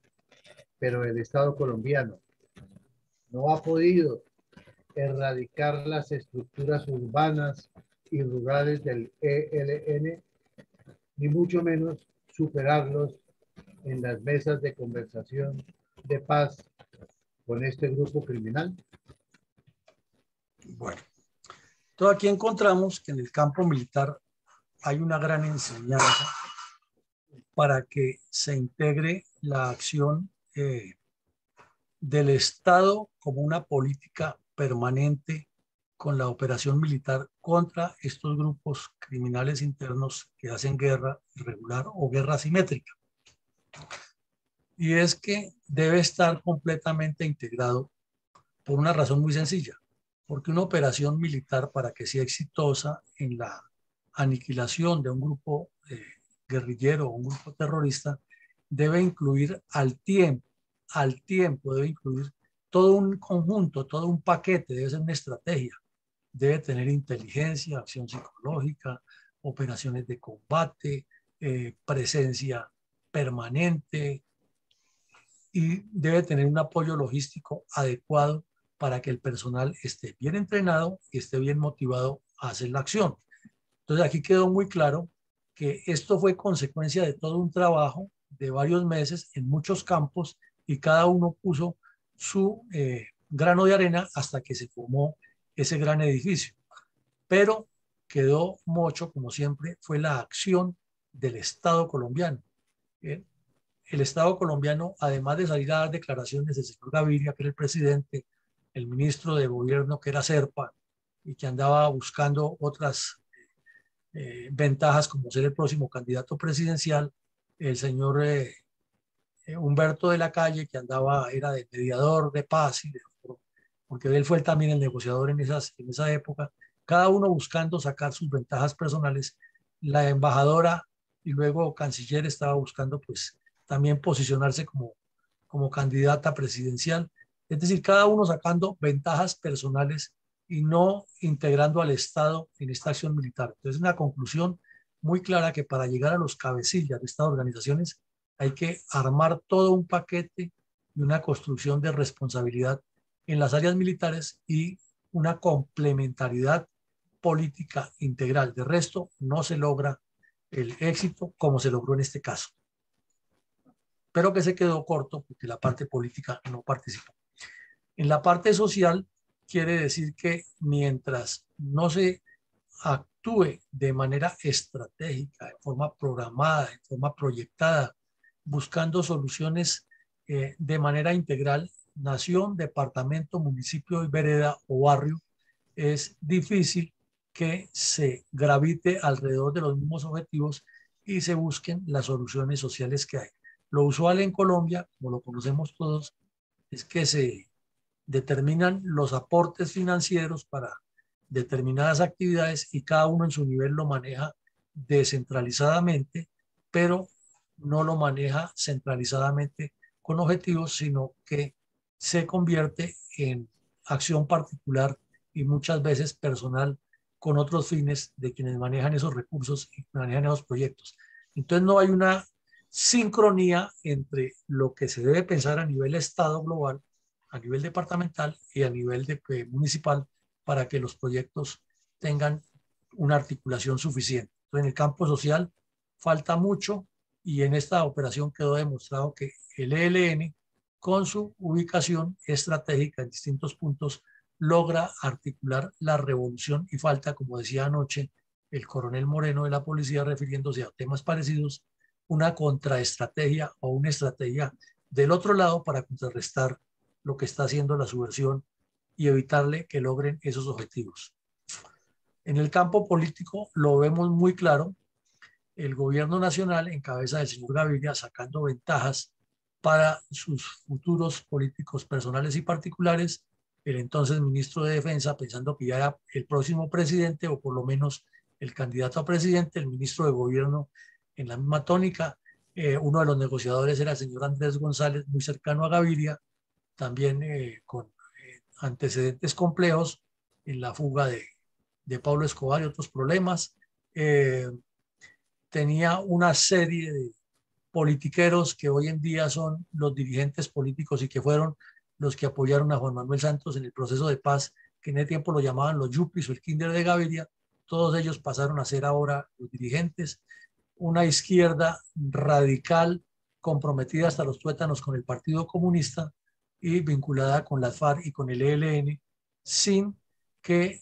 pero el Estado colombiano no ha podido erradicar las estructuras urbanas y rurales del ELN, ni mucho menos superarlos en las mesas de conversación de paz con este grupo criminal? Bueno, todo aquí encontramos que en el campo militar hay una gran enseñanza para que se integre la acción del Estado como una política permanente con la operación militar contra estos grupos criminales internos que hacen guerra irregular o guerra asimétrica. Y es que debe estar completamente integrado por una razón muy sencilla, porque una operación militar, para que sea exitosa en la aniquilación de un grupo guerrillero o un grupo terrorista, debe incluir al tiempo debe incluir todo un conjunto, todo un paquete, debe ser una estrategia, debe tener inteligencia, acción psicológica, operaciones de combate, presencia permanente, y debe tener un apoyo logístico adecuado para que el personal esté bien entrenado y esté bien motivado a hacer la acción. Entonces aquí quedó muy claro que esto fue consecuencia de todo un trabajo de varios meses en muchos campos y cada uno puso su grano de arena hasta que se formó ese gran edificio. Pero quedó mucho, como siempre, fue la acción del Estado colombiano. El Estado colombiano, además de salir a dar declaraciones del señor Gaviria, que era el presidente, el ministro de gobierno, que era Serpa, y que andaba buscando otras ventajas como ser el próximo candidato presidencial, el señor Humberto de la Calle, que andaba, era de mediador de paz, porque él fue también el negociador en esa época, cada uno buscando sacar sus ventajas personales. La embajadora y luego canciller estaba buscando pues también posicionarse como candidata presidencial, es decir, cada uno sacando ventajas personales y no integrando al Estado en esta acción militar. Entonces, una conclusión muy clara que para llegar a los cabecillas de estas organizaciones hay que armar todo un paquete y una construcción de responsabilidad en las áreas militares y una complementariedad política integral. De resto, no se logra el éxito como se logró en este caso. Pero que se quedó corto porque la parte política no participó. En la parte social, quiere decir que mientras no se actúe de manera estratégica, de forma programada, de forma proyectada, buscando soluciones de manera integral, nación, departamento, municipio, vereda o barrio, es difícil que se gravite alrededor de los mismos objetivos y se busquen las soluciones sociales que hay. Lo usual en Colombia, como lo conocemos todos, es que se determinan los aportes financieros para determinadas actividades y cada uno en su nivel lo maneja descentralizadamente, pero no lo maneja centralizadamente con objetivos, sino que se convierte en acción particular y muchas veces personal con otros fines de quienes manejan esos recursos y manejan esos proyectos. Entonces no hay una sincronía entre lo que se debe pensar a nivel Estado global, a nivel departamental y a nivel municipal para que los proyectos tengan una articulación suficiente. Entonces, en el campo social falta mucho y en esta operación quedó demostrado que el ELN, con su ubicación estratégica en distintos puntos, logra articular la revolución y falta, como decía anoche el coronel Moreno de la policía refiriéndose a temas parecidos, una contraestrategia o una estrategia del otro lado para contrarrestar lo que está haciendo la subversión y evitarle que logren esos objetivos. En el campo político lo vemos muy claro, el gobierno nacional en cabeza del señor Gaviria sacando ventajas para sus futuros políticos personales y particulares, el entonces ministro de Defensa pensando que ya era el próximo presidente o por lo menos el candidato a presidente, el ministro de Gobierno en la misma tónica, uno de los negociadores era el señor Andrés González, muy cercano a Gaviria, también con antecedentes complejos en la fuga de Pablo Escobar y otros problemas. Tenía una serie de politiqueros que hoy en día son los dirigentes políticos y que fueron los que apoyaron a Juan Manuel Santos en el proceso de paz, que en ese tiempo lo llamaban los yuppies o el kinder de Gaviria. Todos ellos pasaron a ser ahora los dirigentes. Una izquierda radical comprometida hasta los tuétanos con el Partido Comunista y vinculada con las FARC y con el ELN, sin que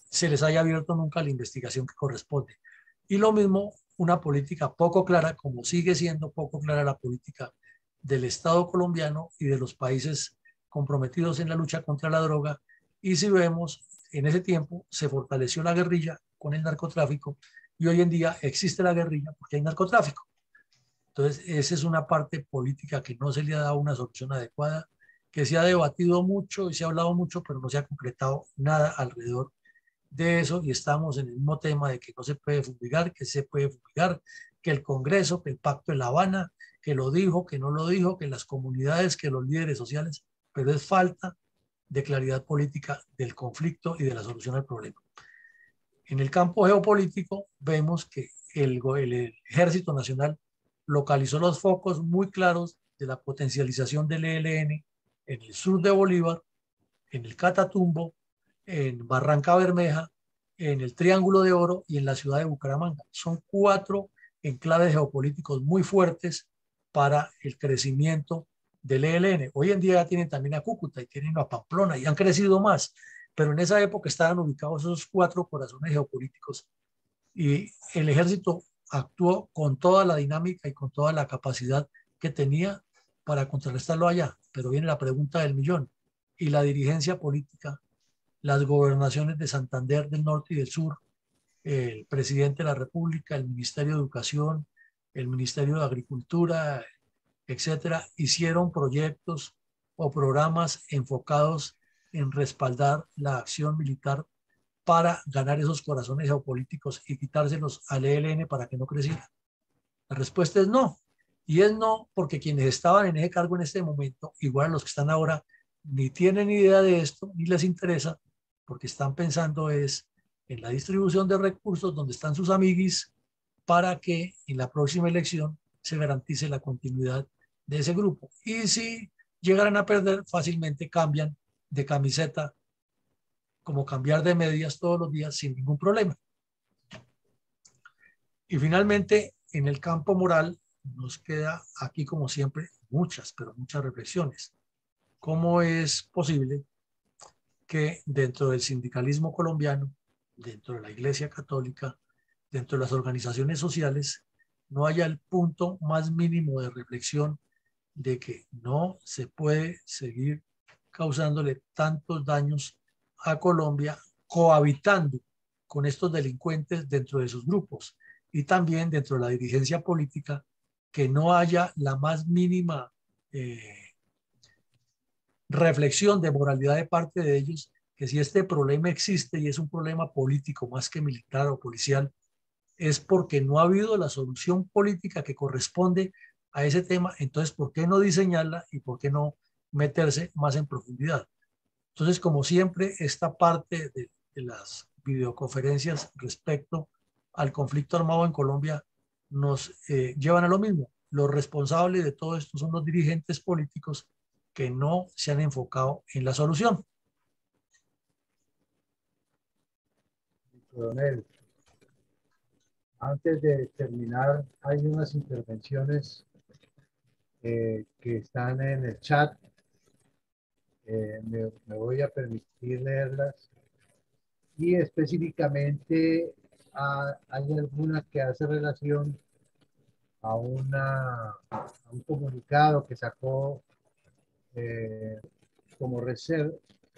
se les haya abierto nunca la investigación que corresponde. Y lo mismo, una política poco clara, como sigue siendo poco clara la política del Estado colombiano y de los países comprometidos en la lucha contra la droga. Y si vemos, en ese tiempo se fortaleció la guerrilla con el narcotráfico y hoy en día existe la guerrilla porque hay narcotráfico. Entonces, esa es una parte política que no se le ha dado una solución adecuada, que se ha debatido mucho y se ha hablado mucho, pero no se ha concretado nada alrededor de eso y estamos en el mismo tema de que no se puede fumigar, que se puede fumigar, que el Congreso, que el Pacto de La Habana, que lo dijo, que no lo dijo, que las comunidades, que los líderes sociales, pero es falta de claridad política del conflicto y de la solución al problema. En el campo geopolítico vemos que el Ejército Nacional localizó los focos muy claros de la potencialización del ELN en el sur de Bolívar, en el Catatumbo, en Barranca Bermeja, en el Triángulo de Oro y en la ciudad de Bucaramanga. Son 4 enclaves geopolíticos muy fuertes para el crecimiento del ELN. Hoy en día ya tienen también a Cúcuta y tienen a Pamplona y han crecido más, pero en esa época estaban ubicados esos 4 corazones geopolíticos y el ejército actuó con toda la dinámica y con toda la capacidad que tenía para contrarrestarlo allá. Pero viene la pregunta del millón. ¿Y la dirigencia política, las gobernaciones de Santander, del norte y del sur, el presidente de la República, el Ministerio de Educación, el Ministerio de Agricultura, etcétera, hicieron proyectos o programas enfocados en respaldar la acción militar para ganar esos corazones geopolíticos y quitárselos al ELN para que no creciera? La respuesta es no. Y es no porque quienes estaban en ese cargo en este momento, igual los que están ahora, ni tienen idea de esto, ni les interesa, porque están pensando es en la distribución de recursos donde están sus amiguis para que en la próxima elección se garantice la continuidad de ese grupo. Y si llegaran a perder, fácilmente cambian de camiseta, como cambiar de medias todos los días sin ningún problema. Y finalmente, en el campo moral, nos queda aquí, como siempre, muchas, pero muchas reflexiones. ¿Cómo es posible que dentro del sindicalismo colombiano, dentro de la Iglesia Católica, dentro de las organizaciones sociales, no haya el punto más mínimo de reflexión de que no se puede seguir causándole tantos daños a Colombia cohabitando con estos delincuentes dentro de sus grupos y también dentro de la dirigencia política, que no haya la más mínima reflexión de moralidad de parte de ellos, que si este problema existe y es un problema político más que militar o policial, es porque no ha habido la solución política que corresponde a ese tema. Entonces, ¿por qué no diseñarla y por qué no meterse más en profundidad? Entonces, como siempre, esta parte de las videoconferencias respecto al conflicto armado en Colombia nos llevan a lo mismo. Los responsables de todo esto son los dirigentes políticos que no se han enfocado en la solución. Coronel, antes de terminar, hay unas intervenciones que están en el chat. Me voy a permitir leerlas. Y específicamente hay alguna que hace relación a un comunicado que sacó como